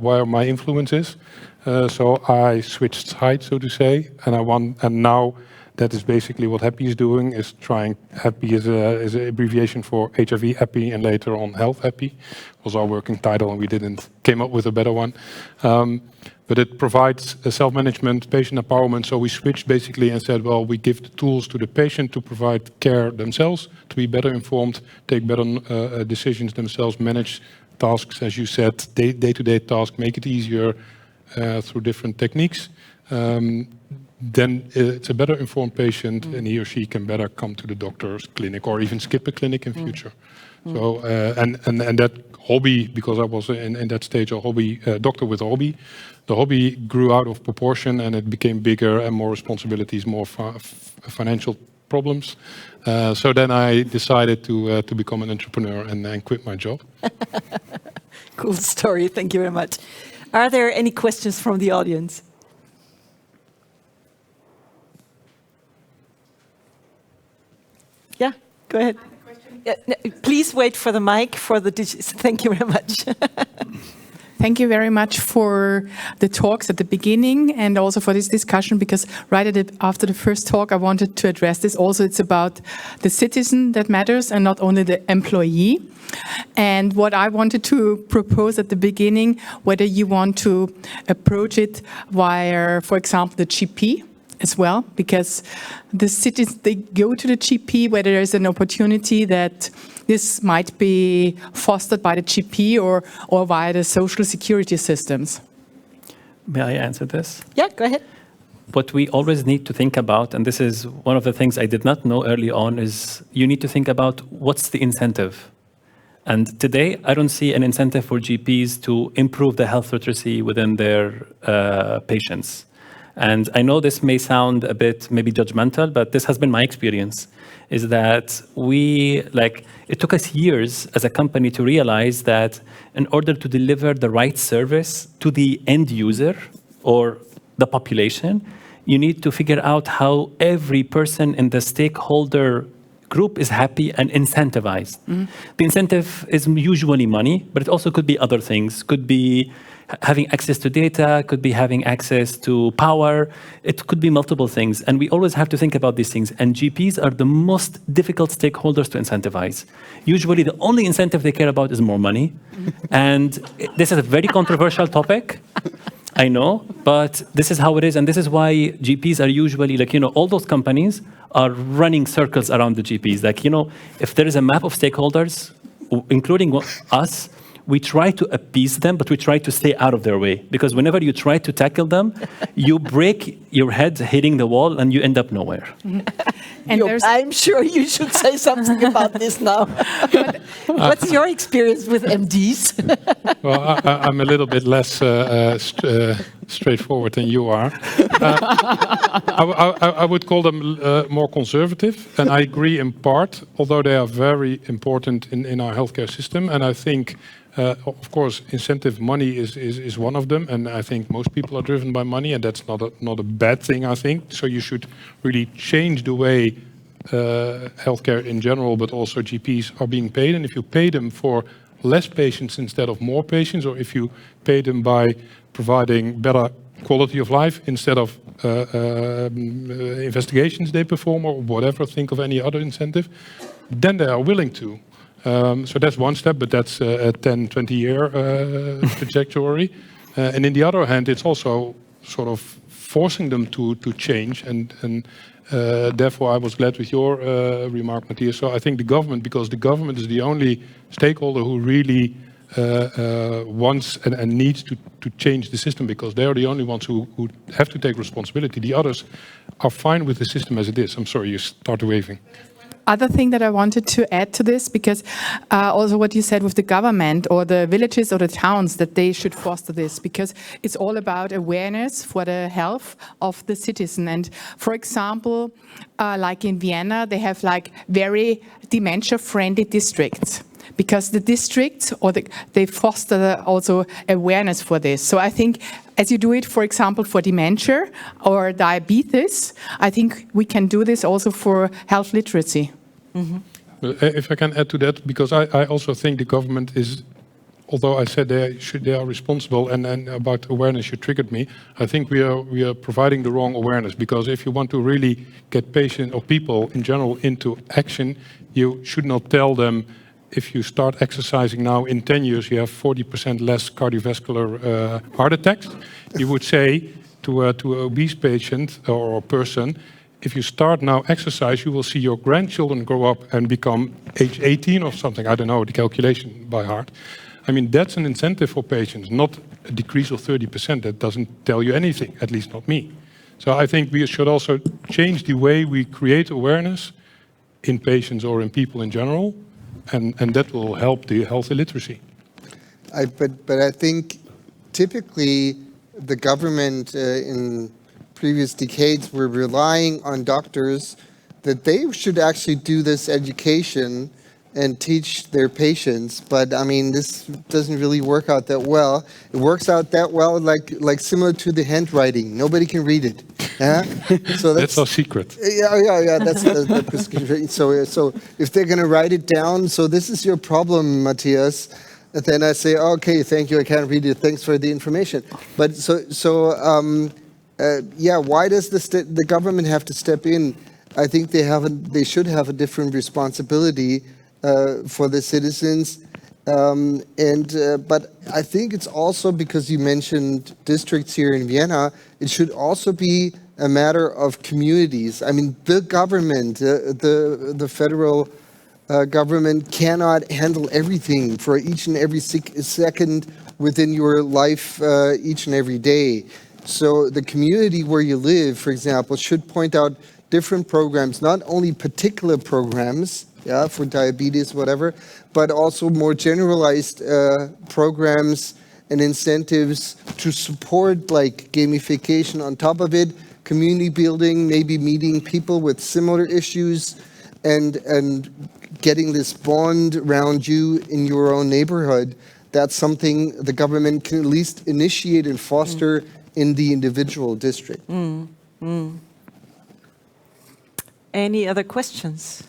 [SPEAKER 10] where my influence is. So I switched sides, so to say, and now that is basically what Happy is doing, is trying. Happy is an abbreviation for HIV Happy, and later on Health Happy was our working title, and we came up with a better one. But it provides a self-management, patient empowerment. So we switched basically and said, well, we give the tools to the patient to provide care themselves, to be better informed, take better decisions themselves, manage tasks, as you said, day-to-day tasks, make it easier through different techniques. Then it's a better informed patient, and he or she can better come to the doctor's clinic or even skip a clinic in future. So and that hobby, because I was in that stage a hobby doctor with a hobby, the hobby grew out of proportion and it became bigger and more responsibilities, more financial problems. So then I decided to become an entrepreneur and quit my job.
[SPEAKER 1] Cool story. Thank you very much. Are there any questions from the audience? Yeah, go ahead. Please wait for the mic for the digits. Thank you very much.
[SPEAKER 14] Thank you very much for the talks at the beginning and also for this discussion, because right after the first talk, I wanted to address this. Also, it's about the citizen that matters and not only the employee. And what I wanted to propose at the beginning, whether you want to approach it via, for example, the GP, as well, because the cities, they go to the GP where there is an opportunity that this might be fostered by the GP or via the social security systems.
[SPEAKER 2] May I answer this?
[SPEAKER 1] Yeah, go ahead.
[SPEAKER 2] What we always need to think about, and this is one of the things I did not know early on, is you need to think about what's the incentive. And today, I don't see an incentive for GPs to improve the health literacy within their patients. And I know this may sound a bit maybe judgmental, but this has been my experience, is that it took us years as a company to realize that in order to deliver the right service to the end user or the population, you need to figure out how every person in the stakeholder group is happy and incentivized. Mm-hmm. The incentive is usually money, but it also could be other things. Could be having access to data, could be having access to power. It could be multiple things. And we always have to think about these things. And GPs are the most difficult stakeholders to incentivize. Usually the only incentive they care about is more money. And this is a very controversial topic. I know, but this is how it is. And this is why GPs are usually all those companies are running circles around the GPs. If there is a map of stakeholders, including us, we try to appease them, but we try to stay out of their way. Because whenever you try to tackle them, you break your head hitting the wall and you end up nowhere.
[SPEAKER 1] And I'm sure you should say something about this now. What's your experience with MDs?
[SPEAKER 10] Well, I'm a little bit less straightforward than you are. I would call them more conservative, and I agree in part, although they are very important in our healthcare system. And I think, of course, incentive money is one of them, and I think most people are driven by money, and that's not a bad thing, I think. So you should really change the way healthcare in general, but also GPs are being paid. And if you pay them for less patients instead of more patients, or if you pay them by providing better quality of life instead of investigations they perform or whatever, think of any other incentive, then they are willing to. So that's one step, but that's a 10, 20-year trajectory. And in the other hand, it's also sort of forcing them to change. And therefore, I was glad with your remark, Matthias. So I think the government, because the government is the only stakeholder who really wants and needs to change the system, because they are the only ones who have to take responsibility. The others are fine with the system as it is. I'm sorry, you started waving.
[SPEAKER 14] Other thing that I wanted to add to this, because also what you said with the government or the villages or the towns, that they should foster this, because it's all about awareness for the health of the citizen. And for example, like in Vienna, they have very dementia-friendly districts, because the districts they foster also awareness for this. So I think as you do it, for example, for dementia or diabetes, I think we can do this also for health literacy.
[SPEAKER 10] Mm-hmm. If I can add to that, because I also think the government is, although I said they are responsible, and about awareness you triggered me, I think we are providing the wrong awareness, because if you want to really get patients or people in general into action, you should not tell them, if you start exercising now, in 10 years you have 40% less cardiovascular heart attacks. You would say to an obese patient or person, if you start now exercise, you will see your grandchildren grow up and become age 18 or something. I don't know the calculation by heart. I mean, that's an incentive for patients, not a decrease of 30%. That doesn't tell you anything, at least not me. So I think we should also change the way we create awareness in patients or in people in general. And that will help the health literacy.
[SPEAKER 12] But I think typically the government in previous decades were relying on doctors that they should actually do this education and teach their patients. But I mean, this doesn't really work out that well. It works out that well, like similar to the handwriting. Nobody can read it. Yeah? So
[SPEAKER 10] that's our secret.
[SPEAKER 12] Yeah. That's the prescription. So if they're going to write it down, so this is your problem, Matthias. And then I say, okay, thank you. I can't read it. Thanks for the information. But why does the government have to step in? I think they should have a different responsibility for the citizens. But I think it's also because you mentioned districts here in Vienna, it should also be a matter of communities. I mean, the government, the federal government cannot handle everything for each and every second within your life each and every day. So the community where you live, for example, should point out different programs, not only particular programs, yeah, for diabetes, whatever, but also more generalized programs and incentives to support like gamification on top of it, community building, maybe meeting people with similar issues and getting this bond around you in your own neighborhood. That's something the government can at least initiate and foster in the individual district.
[SPEAKER 1] Any other questions?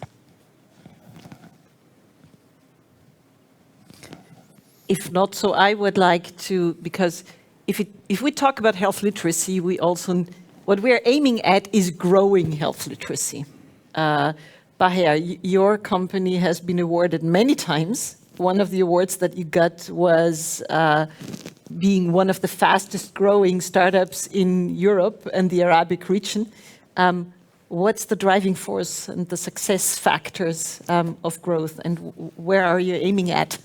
[SPEAKER 1] If not, so I would like to, because if we talk about health literacy, what we're aiming at is growing health literacy. Baher, your company has been awarded many times. One of the awards that you got was being one of the fastest growing startups in Europe and the Arabic region. What's the driving force and the success factors of growth, and where are you aiming at?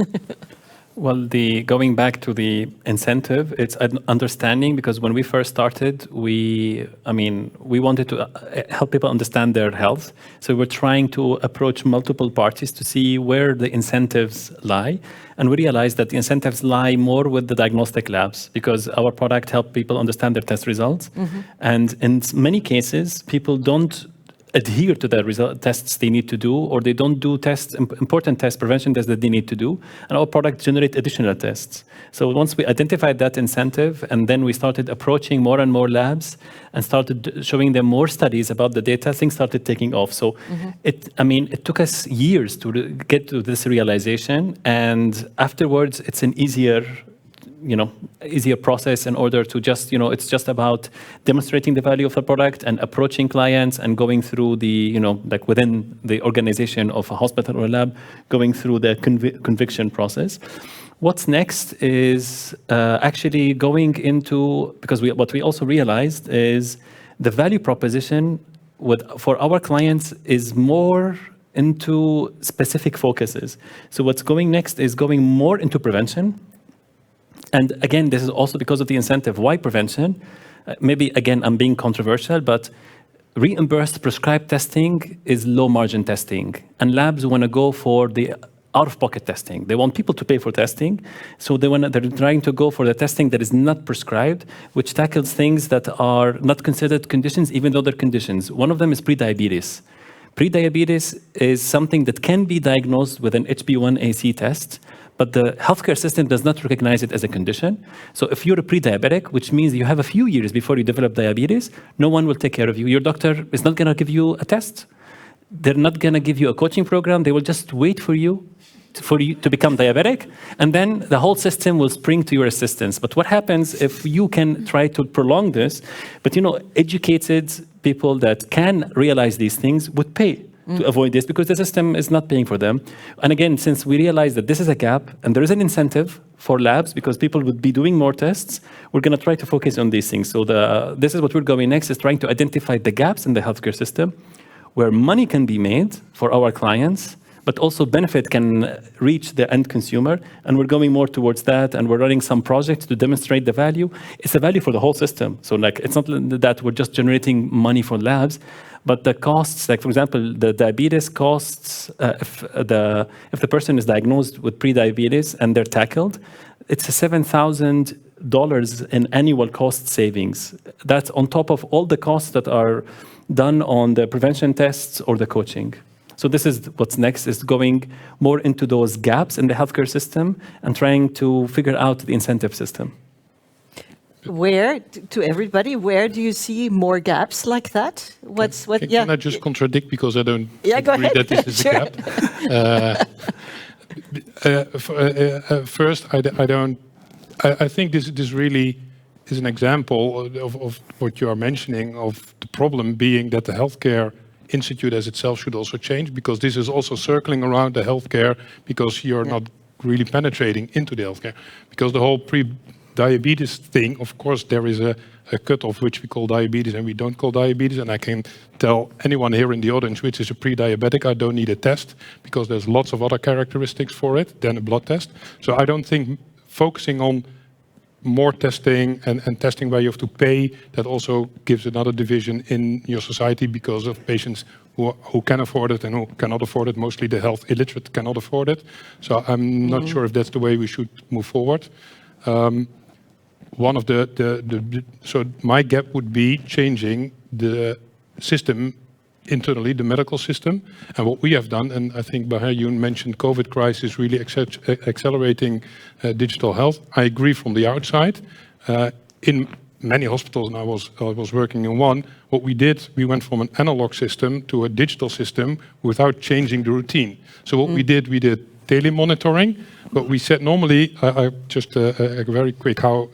[SPEAKER 2] Well, going back to the incentive, it's an understanding, because when we first started, we wanted to help people understand their health. So we're trying to approach multiple parties to see where the incentives lie. And we realized that the incentives lie more with the diagnostic labs, because our product helps people understand their test results. And in many cases, people don't adhere to the tests they need to do, or they don't do important test prevention tests that they need to do, and our product generate additional tests. So once we identified that incentive, and then we started approaching more and more labs and started showing them more studies about the data, things started taking off. So it took us years to get to this realization, and afterwards it's an easier process in order to just, it's just about demonstrating the value of the product and approaching clients and going through the, like within the organization of a hospital or a lab, going through the conviction process. What's next is actually going into, because what we also realized is the value proposition for our clients is more into specific focuses. So what's going next is going more into prevention. And again, this is also because of the incentive. Why prevention? Maybe, again, I'm being controversial, but reimbursed prescribed testing is low margin testing. And labs want to go for the out-of-pocket testing. They want people to pay for testing. So they're trying to go for the testing that is not prescribed, which tackles things that are not considered conditions, even though they're conditions. One of them is prediabetes. Prediabetes is something that can be diagnosed with an HbA1c test, but the healthcare system does not recognize it as a condition. So if you're a pre-diabetic, which means you have a few years before you develop diabetes, no one will take care of you. Your doctor is not going to give you a test. They're not going to give you a coaching program. They will just wait for you to become diabetic, and then the whole system will spring to your assistance. But what happens if you can try to prolong this? But educated people that can realize these things would pay to avoid this, because the system is not paying for them. And again, since we realize that this is a gap and there is an incentive for labs because people would be doing more tests, we're going to try to focus on these things. So this is what we're going next, is trying to identify the gaps in the healthcare system where money can be made for our clients, but also benefit can reach the end consumer. And we're going more towards that, and we're running some projects to demonstrate the value. It's a value for the whole system. So it's not that we're just generating money for labs, but the costs, like for example, the diabetes costs, if the person is diagnosed with pre-diabetes and they're tackled, it's $7,000 in annual cost savings. That's on top of all the costs that are done on the prevention tests or the coaching. So this is what's next, is going more into those gaps in the healthcare system and trying to figure out the incentive system.
[SPEAKER 1] To everybody, where do you see more gaps like that?
[SPEAKER 10] Can I just contradict, because I don't agree that this is
[SPEAKER 1] Sure.
[SPEAKER 10] a gap. First, I think this really is an example of what you are mentioning, of the problem being that the healthcare institute as itself should also change, because this is also circling around the healthcare, because you're not really penetrating into the healthcare, because the whole diabetes thing, of course, there is a cutoff which we call diabetes and we don't call diabetes. And I can tell anyone here in the audience which is a pre-diabetic, I don't need a test because there's lots of other characteristics for it than a blood test. So I don't think focusing on more testing and testing where you have to pay, that also gives another division in your society because of patients who can afford it and who cannot afford it. Mostly the health illiterate cannot afford it. So I'm not sure if that's the way we should move forward. One of so my gap would be changing the system internally, the medical system. And what we have done, and I think Baher, you mentioned COVID crisis really accelerating digital health. I agree from the outside. In many hospitals, and I was working in one, what we did, we went from an analog system to a digital system without changing the routine. So what we did telemonitoring, but we said normally, just a very quick how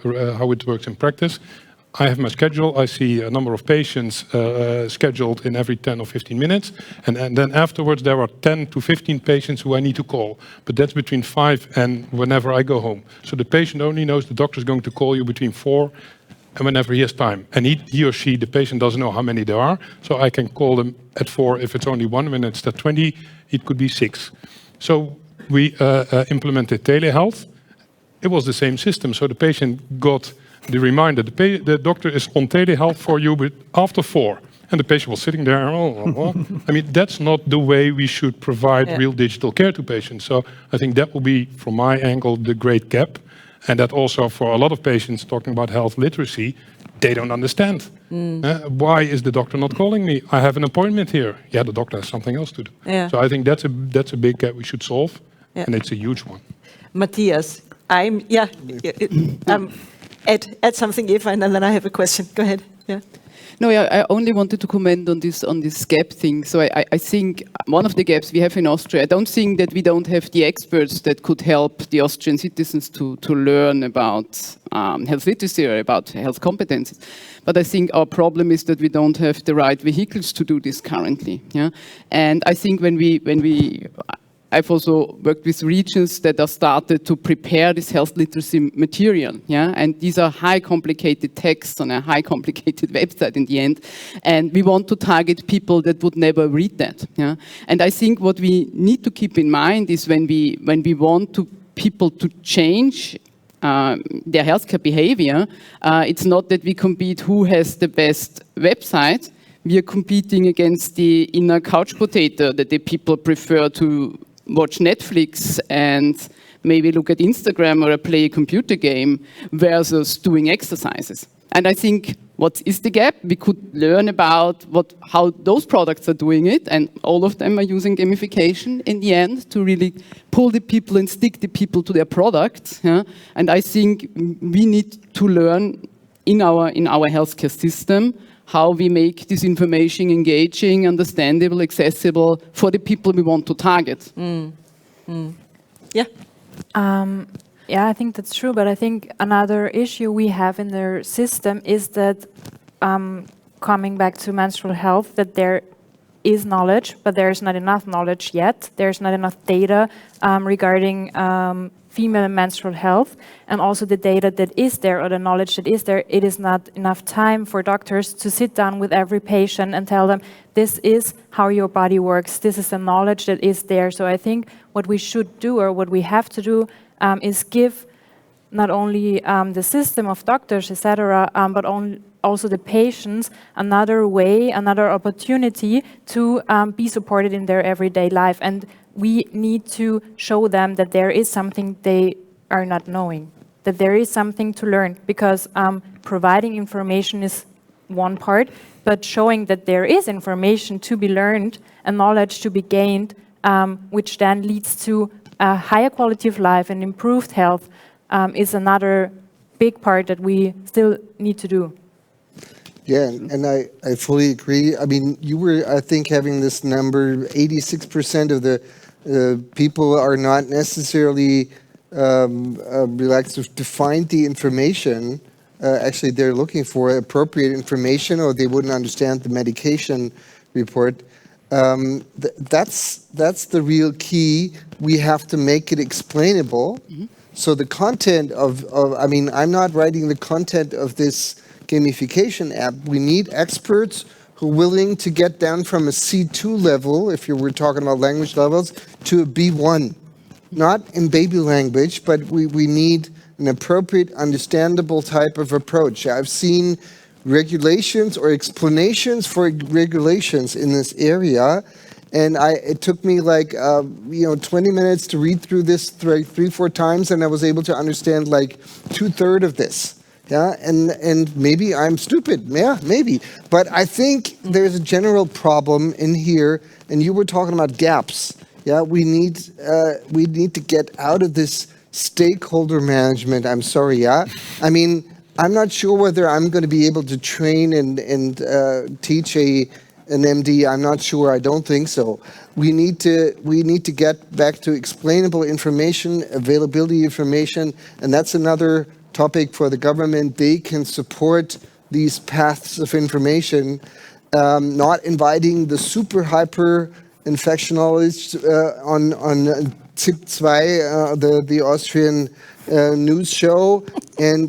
[SPEAKER 10] it works in practice. I have my schedule, I see a number of patients scheduled in every 10 or 15 minutes, and then afterwards there are 10 to 15 patients who I need to call, but that's between 5 and whenever I go home. So the patient only knows the doctor is going to call you between 4 and whenever he has time. And he or she, the patient, doesn't know how many there are, so I can call them at 4 if it's only 1, when it's at 20, it could be 6. So we implemented telehealth. It was the same system, so the patient got the reminder, the doctor is on telehealth for you, but after 4. And the patient was sitting there, I mean, that's not the way we should provide real digital care to patients. So I think that will be, from my angle, the great gap. And that also for a lot of patients talking about health literacy, they don't understand. Why is the doctor not calling me? I have an appointment here. Yeah, the doctor has something else to do. Yeah. So I think that's a big gap we should solve, and it's a huge one.
[SPEAKER 1] Matthias, add something, Eva, and then I have a question. Go ahead. Yeah.
[SPEAKER 11] No, I only wanted to comment on this gap thing. So I think one of the gaps we have in Austria, I don't think that we don't have the experts that could help the Austrian citizens to learn about health literacy or about health competences. But I think our problem is that we don't have the right vehicles to do this currently. Yeah, and I think when we I've also worked with regions that are started to prepare this health literacy material, yeah, and these are high complicated texts on a high complicated website in the end, and we want to target people that would never read that, yeah. And I think what we need to keep in mind is when we want people to change their healthcare behavior, it's not that we compete who has the best website. We are competing against the inner couch potato that the people prefer to watch Netflix and maybe look at Instagram or play a computer game versus doing exercises. And I think what is the gap? We could learn about how those products are doing it, and all of them are using gamification in the end to really pull the people and stick the people to their products. Yeah? And I think we need to learn in our healthcare system how we make this information engaging, understandable, accessible for the people we want to target.
[SPEAKER 1] Yeah.
[SPEAKER 13] Yeah, I think that's true. But I think another issue we have in their system is that, coming back to menstrual health, that there is knowledge, but there's not enough knowledge yet. There's not enough data regarding female and menstrual health, and also the data that is there, or the knowledge that is there, it is not enough time for doctors to sit down with every patient and tell them, this is how your body works, this is the knowledge that is there. So I think what we should do, or what we have to do, is give not only the system of doctors, etc., but also the patients another way, another opportunity to be supported in their everyday life. And we need to show them that there is something they are not knowing, that there is something to learn, because providing information is one part, but showing that there is information to be learned and knowledge to be gained, which then leads to a higher quality of life and improved health, is another big part that we still need to do.
[SPEAKER 12] Yeah, and I fully agree. I mean, you were, I think, having this number, 86% of the people are not necessarily relaxed to find the information. Actually, they're looking for appropriate information, or they wouldn't understand the medication report. That's the real key. We have to make it explainable. So the content I mean, I'm not writing the content of this gamification app. We need experts who are willing to get down from a C2 level, if you were talking about language levels, to a B1. Not in baby language, but we need an appropriate, understandable type of approach. I've seen regulations or explanations for regulations in this area, and it took me like 20 minutes to read through this 3-4 times, and I was able to understand like 2/3 of this. Yeah, and maybe I'm stupid. Yeah, maybe. But I think there's a general problem in here, and you were talking about gaps. Yeah, we need to get out of this stakeholder management. I'm sorry. Yeah, I mean, I'm not sure whether I'm going to be able to train and teach an MD. I'm not sure. I don't think so. We need to get back to explainable information, availability information, and that's another topic for the government. They can support these paths of information, not inviting the super hyper infection knowledge on Tip 2, the Austrian news show, and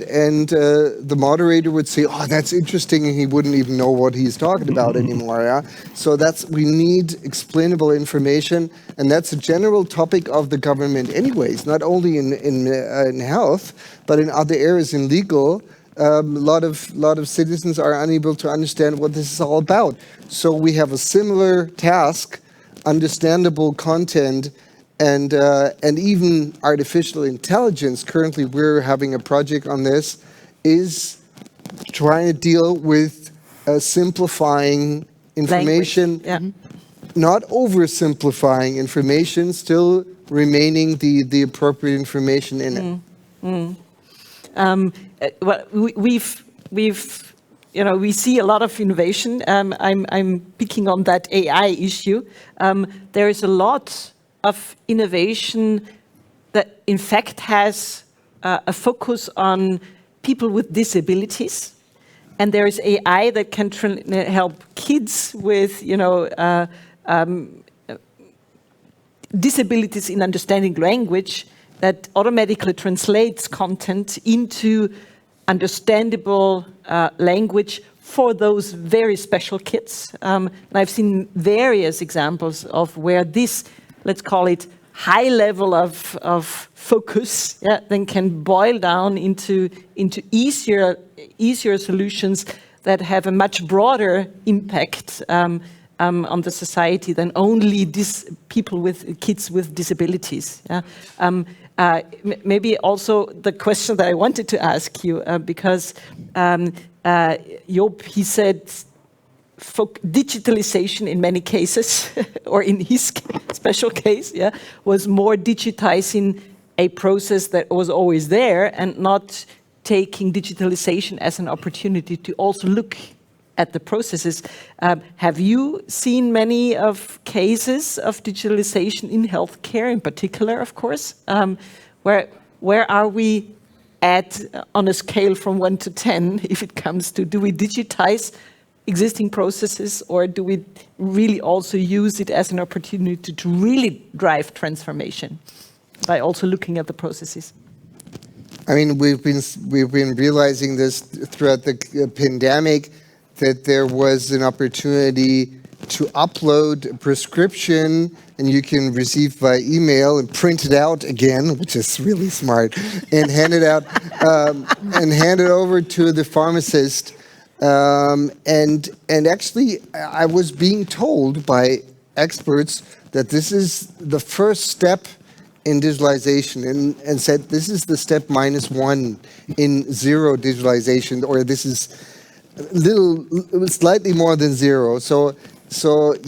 [SPEAKER 12] the moderator would say, "Oh, that's interesting," and he wouldn't even know what he's talking about anymore. Yeah, so we need explainable information, and that's a general topic of the government, anyways. Not only in health, but in other areas, in legal. A lot of citizens are unable to understand what this is all about. So we have a similar task. Understandable content, and even artificial intelligence. Currently, we're having a project on this, is trying to deal with simplifying information, not oversimplifying information, still remaining the appropriate information in it.
[SPEAKER 1] Well, we see a lot of innovation. I'm picking on that AI issue. There is a lot of innovation that, in fact, has a focus on people with disabilities, and there is AI that can help kids with, disabilities in understanding language, that automatically translates content into understandable language for those very special kids. And I've seen various examples of where this, let's call it, high level of focus, then can boil down into easier solutions that have a much broader impact on the society than only people with kids with disabilities. Maybe also the question that I wanted to ask you, because Job, he said digitalization in many cases, or in his special case, was more digitizing a process that was always there and not taking digitalization as an opportunity to also look at the processes. Have you seen many of cases of digitalization in healthcare in particular, of course? Where are we at on a scale from 1 to 10 if it comes to, do we digitize existing processes, or do we really also use it as an opportunity to really drive transformation by also looking at the processes?
[SPEAKER 12] I mean, we've been realizing this throughout the pandemic, that there was an opportunity to upload a prescription and you can receive by email and print it out again, which is really smart, and hand it out and hand it over to the pharmacist. And actually, I was being told by experts that this is the first step in digitalization, and said this is the step -1 in zero digitalization, or this is slightly more than zero. So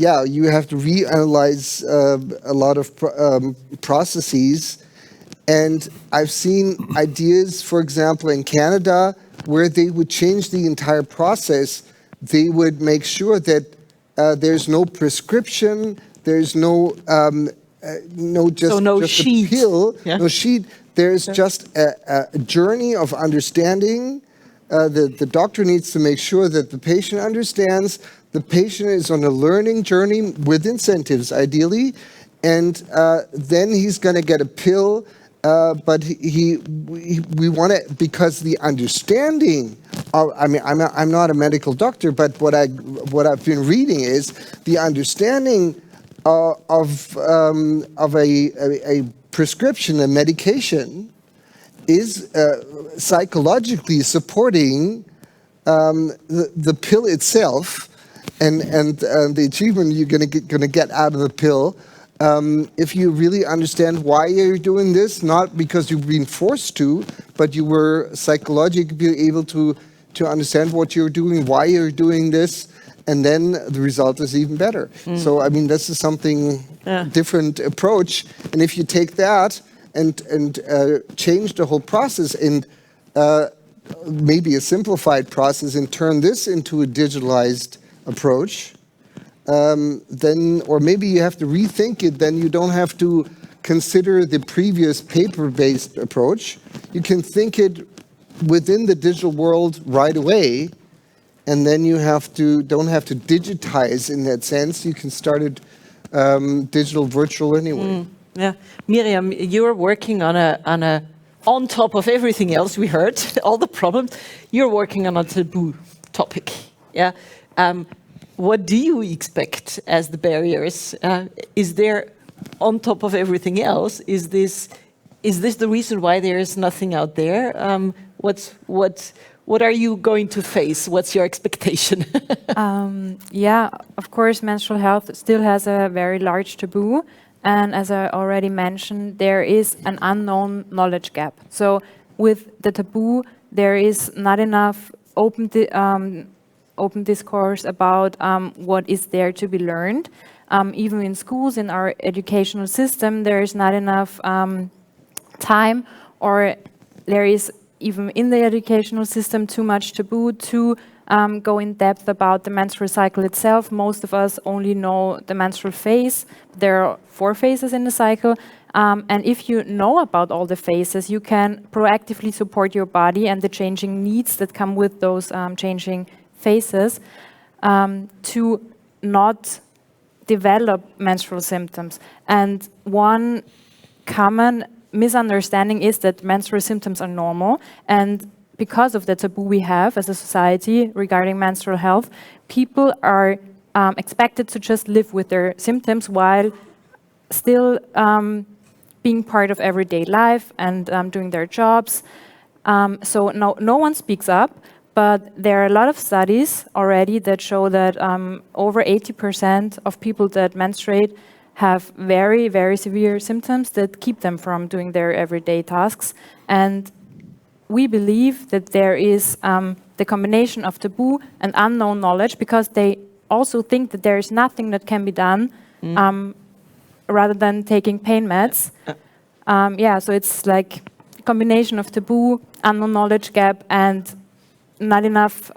[SPEAKER 12] yeah, you have to reanalyze a lot of processes. And I've seen ideas, for example, in Canada, where they would change the entire process. They would make sure that there's no prescription, there's no sheet. A pill, no sheet. There's just a journey of understanding. The doctor needs to make sure that the patient understands. The patient is on a learning journey with incentives, ideally, and then he's going to get a pill, but we want to, because the understanding of, I mean, I'm not a medical doctor, but what I've been reading is the understanding of a prescription, a medication, is psychologically supporting the pill itself and the achievement you're going to get out of the pill. If you really understand why you're doing this, not because you've been forced to, but you were psychologically able to understand what you're doing, why you're doing this, and then the result is even better. So, I mean, this is something different approach. And if you take that and change the whole process and maybe a simplified process and turn this into a digitalized approach, then, or maybe you have to rethink it, then you don't have to consider the previous paper-based approach. You can think it within the digital world right away, and then you don't have to digitize in that sense. You can start it digital, virtual anyway.
[SPEAKER 1] Yeah, Miriam, you're working on top of everything else we heard, all the problems. You're working on a taboo topic. Yeah. What do you expect as the barriers? Is there, on top of everything else, is this the reason why there is nothing out there? What are you going to face? What's your expectation?
[SPEAKER 13] Yeah, of course, menstrual health still has a very large taboo. And as I already mentioned, there is an unknown knowledge gap. So with the taboo, there is not enough open discourse about what is there to be learned. Even in schools, in our educational system, there is not enough time, or there is even in the educational system too much taboo to go in depth about the menstrual cycle itself. Most of us only know the menstrual phase. There are 4 phases in the cycle. And if you know about all the phases, you can proactively support your body and the changing needs that come with those changing phases to not develop menstrual symptoms. And one common misunderstanding is that menstrual symptoms are normal, and because of the taboo we have as a society regarding menstrual health, people are expected to just live with their symptoms while still being part of everyday life and doing their jobs. So no one speaks up, but there are a lot of studies already that show that over 80% of people that menstruate have very, very severe symptoms that keep them from doing their everyday tasks. And we believe that there is the combination of taboo and unknown knowledge, because they also think that there is nothing that can be done rather than taking pain meds. Yeah, so it's like a combination of taboo, unknown knowledge gap, and not enough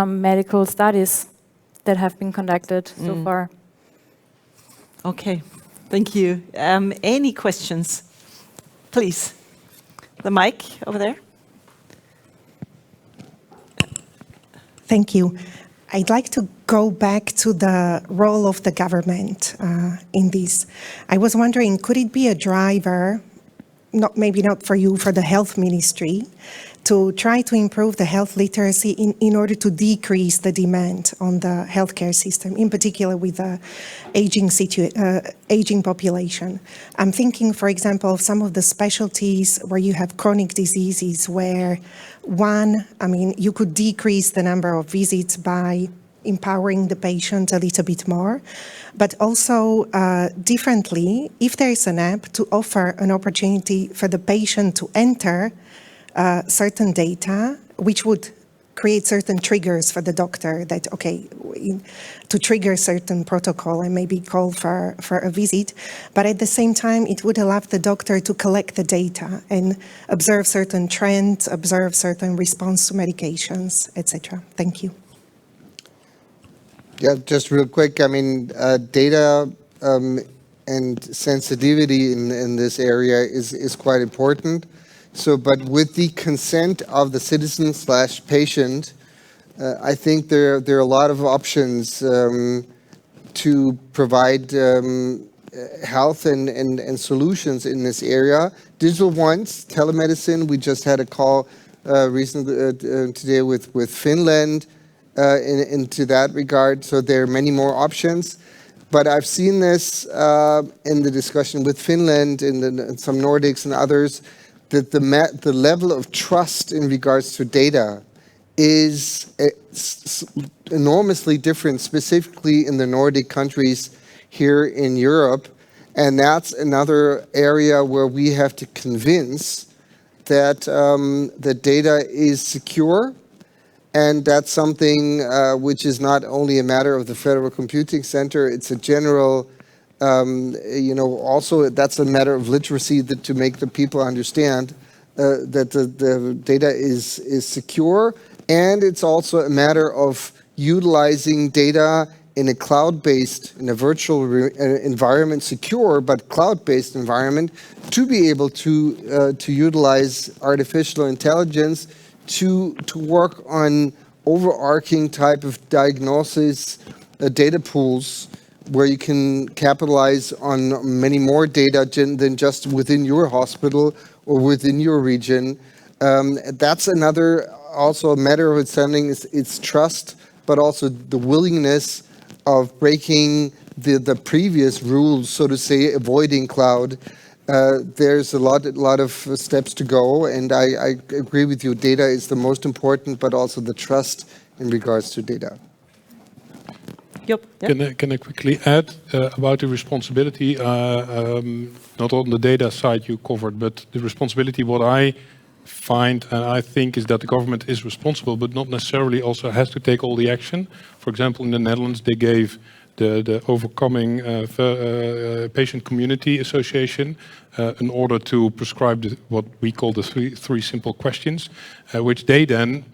[SPEAKER 13] medical studies that have been conducted so far.
[SPEAKER 1] Okay, thank you. Any questions? Please. The mic over there.
[SPEAKER 15] Thank you. I'd like to go back to the role of the government in this. I was wondering, could it be a driver, maybe not for you, for the health ministry, to try to improve the health literacy in order to decrease the demand on the healthcare system, in particular with the aging population? I'm thinking, for example, of some of the specialties where you have chronic diseases where you could decrease the number of visits by empowering the patient a little bit more, but also differently, if there is an app to offer an opportunity for the patient to enter certain data, which would create certain triggers for the doctor that, okay, to trigger certain protocol and maybe call for a visit. But at the same time, it would allow the doctor to collect the data and observe certain trends, observe certain response to medications, etc. Thank you.
[SPEAKER 12] Yeah, just real quick, I mean, data and sensitivity in this area is quite important. So, but with the consent of the citizen/patient, I think there are a lot of options to provide health and solutions in this area. Digital ones, telemedicine. We just had a call recently today with Finland into that regard. So there are many more options. But I've seen this in the discussion with Finland and some Nordics and others, that the level of trust in regards to data is enormously different, specifically in the Nordic countries here in Europe. And that's another area where we have to convince that the data is secure. And that's something which is not only a matter of the Federal Computing Center, it's a general, also that's a matter of literacy to make the people understand that the data is secure. And it's also a matter of utilizing data in a cloud-based, in a virtual environment, secure but cloud-based environment, to be able to utilize artificial intelligence to work on overarching type of diagnosis data pools where you can capitalize on many more data than just within your hospital or within your region. That's another also a matter of understanding its trust, but also the willingness of breaking the previous rules, so to say, avoiding cloud. There's a lot of steps to go, and I agree with you. Data is the most important, but also the trust in regards to data.
[SPEAKER 1] Yep.
[SPEAKER 10] Can I quickly add about the responsibility? Not on the data side you covered, but the responsibility. What I find and I think is that the government is responsible, but not necessarily also has to take all the action. For example, in the Netherlands, they gave the Overcoming Patient Community Association in order to prescribe what we call the three simple questions, which they then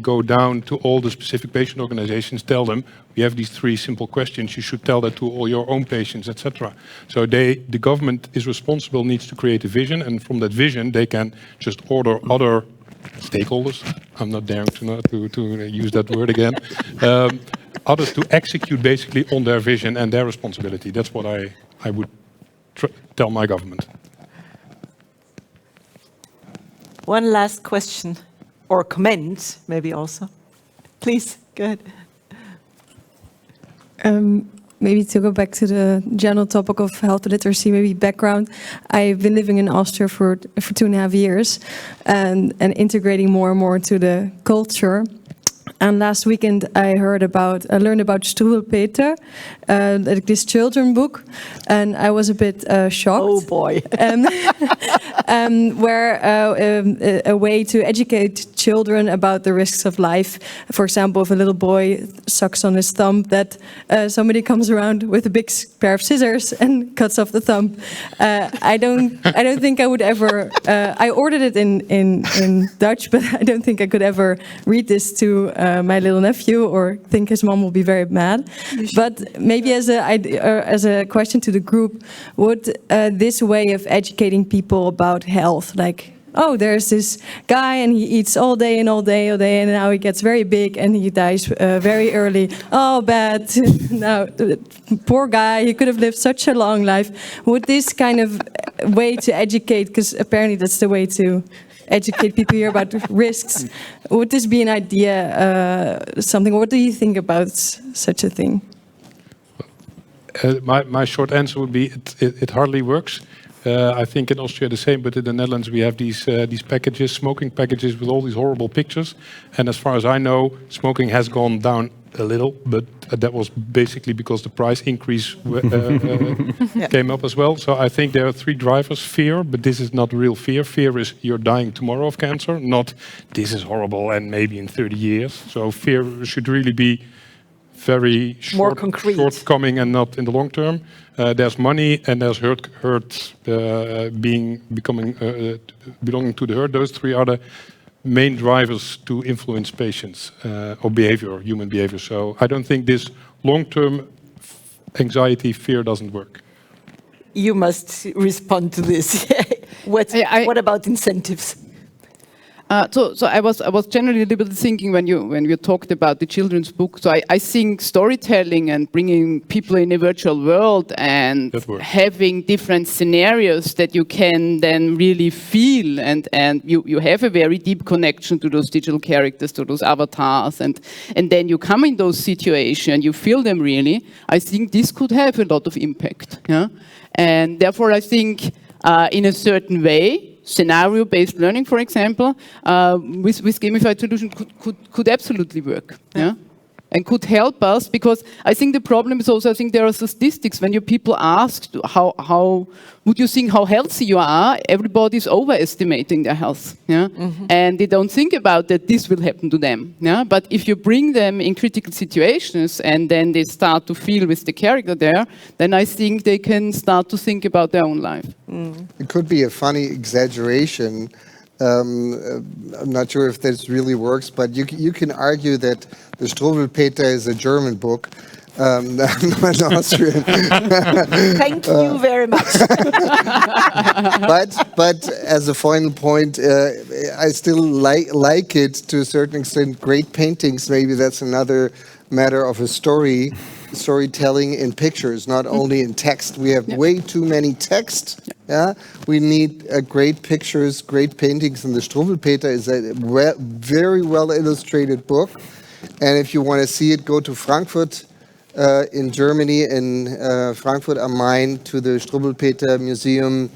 [SPEAKER 10] go down to all the specific patient organizations, tell them, we have these three simple questions, you should tell that to all your own patients, etc. So the government is responsible, needs to create a vision, and from that vision they can just order other stakeholders, I'm not daring to use that word again, others to execute basically on their vision and their responsibility. That's what I would tell my government.
[SPEAKER 1] One last question, or comment, maybe also. Please, go ahead.
[SPEAKER 16] Maybe to go back to the general topic of health literacy, maybe background. I've been living in Austria for 2.5 years and integrating more and more into the culture. And last weekend I learned about Struwelpeter, this children book, and I was a bit shocked.
[SPEAKER 1] Oh boy!
[SPEAKER 16] Where a way to educate children about the risks of life. For example, if a little boy sucks on his thumb, that somebody comes around with a big pair of scissors and cuts off the thumb. I don't think I would ever. I ordered it in Dutch, but I don't think I could ever read this to my little nephew, or think his mom will be very mad. But maybe as a question to the group, would this way of educating people about health, like, oh, there's this guy and he eats all day, and now he gets very big and he dies very early. Oh, bad. Now, poor guy, he could have lived such a long life. Would this kind of way to educate, because apparently that's the way to educate people here about risks, would this be an idea, something? What do you think about such a thing?
[SPEAKER 10] My short answer would be it hardly works. I think in Austria the same, but in the Netherlands we have these packages, smoking packages with all these horrible pictures. And as far as I know, smoking has gone down a little, but that was basically because the price increase came up as well. So I think there are three drivers. Fear, but this is not real fear. Fear is you're dying tomorrow of cancer, not this is horrible and maybe in 30 years. So fear should really be very
[SPEAKER 1] more concrete,
[SPEAKER 10] shortcoming, and not in the long term. There's money and there's hurt belonging to the herd. Those three are the main drivers to influence patients or behavior, human behavior. So I don't think this long-term anxiety, fear doesn't work.
[SPEAKER 1] You must respond to this. What about incentives?
[SPEAKER 11] So I was generally a little bit thinking when you talked about the children's book. So I think storytelling and bringing people in a virtual world and having different scenarios that you can then really feel, and you have a very deep connection to those digital characters, to those avatars, and then you come in those situations, you feel them really. I think this could have a lot of impact. Yeah? And therefore I think in a certain way, scenario-based learning, for example, with gamified solution could absolutely work, yeah? And could help us, because I think the problem is also, I think there are statistics when your people ask how would you think how healthy you are, everybody's overestimating their health, yeah? And they don't think about that this will happen to them, yeah? But if you bring them in critical situations and then they start to feel with the character there, then I think they can start to think about their own life.
[SPEAKER 12] It could be a funny exaggeration. I'm not sure if this really works, but you can argue that the Struwwelpeter is a German book, not an Austrian.
[SPEAKER 1] Thank you very much.
[SPEAKER 12] but as a final point, I still like it to a certain extent. Great paintings, maybe that's another matter of a storytelling in pictures, not only in text. We have way too many text. Yeah, we need great pictures, great paintings, and the Struwwelpeter is a very well illustrated book. And if you want to see it, go to Frankfurt in Germany, in Frankfurt am Main, to the Struwwelpeter Museum.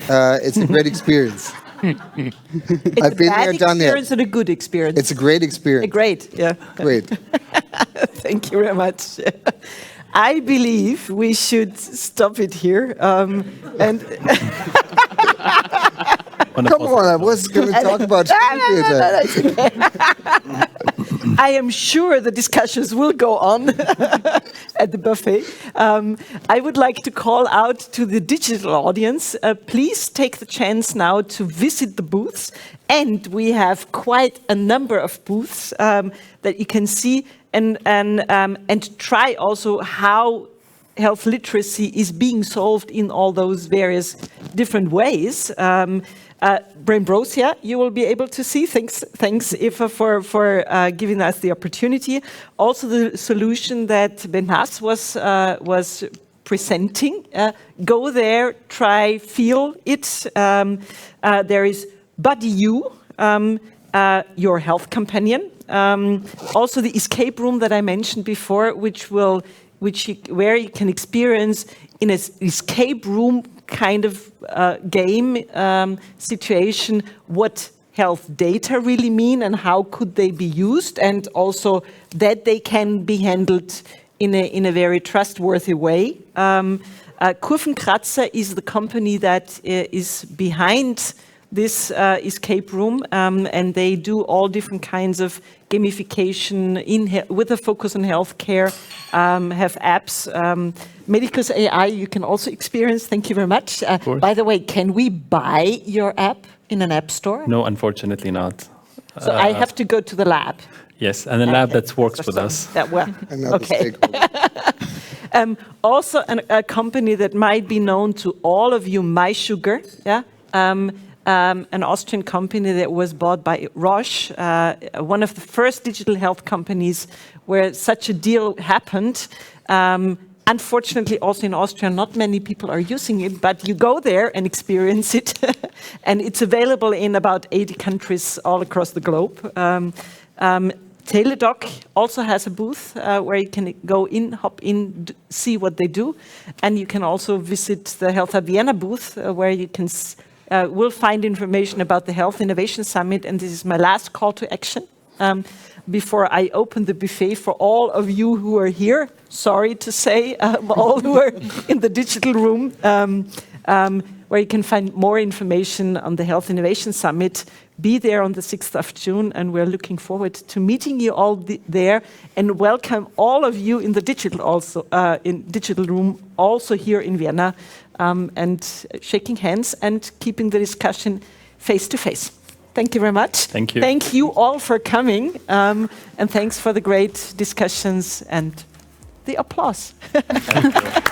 [SPEAKER 12] It's a great experience.
[SPEAKER 1] I've been there, done it. It's a good experience.
[SPEAKER 12] It's a great experience.
[SPEAKER 1] Great, yeah.
[SPEAKER 12] Great.
[SPEAKER 1] Thank you very much. I believe we should stop it here. And
[SPEAKER 12] come on, I was going to talk about
[SPEAKER 1] I am sure the discussions will go on at the buffet. I would like to call out to the digital audience, please take the chance now to visit the booths. And we have quite a number of booths that you can see, and try also how health literacy is being solved in all those various different ways. Brainbrosia, you will be able to see. Thanks Eva for giving us the opportunity. Also the solution that Behnaz was presenting. Go there, try, feel it. There is Buddy You, your health companion. Also the escape room that I mentioned before, where you can experience in an escape room kind of game situation what health data really mean and how could they be used, and also that they can be handled in a very trustworthy way. Kurvenkratzer is the company that is behind this escape room, and they do all different kinds of gamification with a focus on healthcare, have apps. Medicus.AI you can also experience. Thank you very much. By the way, can we buy your app in an app store?
[SPEAKER 2] No, unfortunately not.
[SPEAKER 1] So I have to go to the lab.
[SPEAKER 2] Yes, and the lab that works with us.
[SPEAKER 1] That well, okay. Also a company that might be known to all of you, MySugar, yeah? An Austrian company that was bought by Roche, one of the first digital health companies where such a deal happened. Unfortunately, also in Austria, not many people are using it, but you go there and experience it. And it's available in about 80 countries all across the globe. Teledoc also has a booth where you can go in, hop in, see what they do. And you can also visit the HealthTech Vienna booth where you can will find information about the Health Innovation Summit. And this is my last call to action before I open the buffet for all of you who are here. Sorry to say, all who are in the digital room, where you can find more information on the Health Innovation Summit. Be there on the 6th of June, and we're looking forward to meeting you all there, and welcome all of you in the digital room, also here in Vienna, and shaking hands and keeping the discussion face to face. Thank you very much.
[SPEAKER 2] Thank you.
[SPEAKER 1] Thank you all for coming, and thanks for the great discussions and the applause.
[SPEAKER 2] Thank you.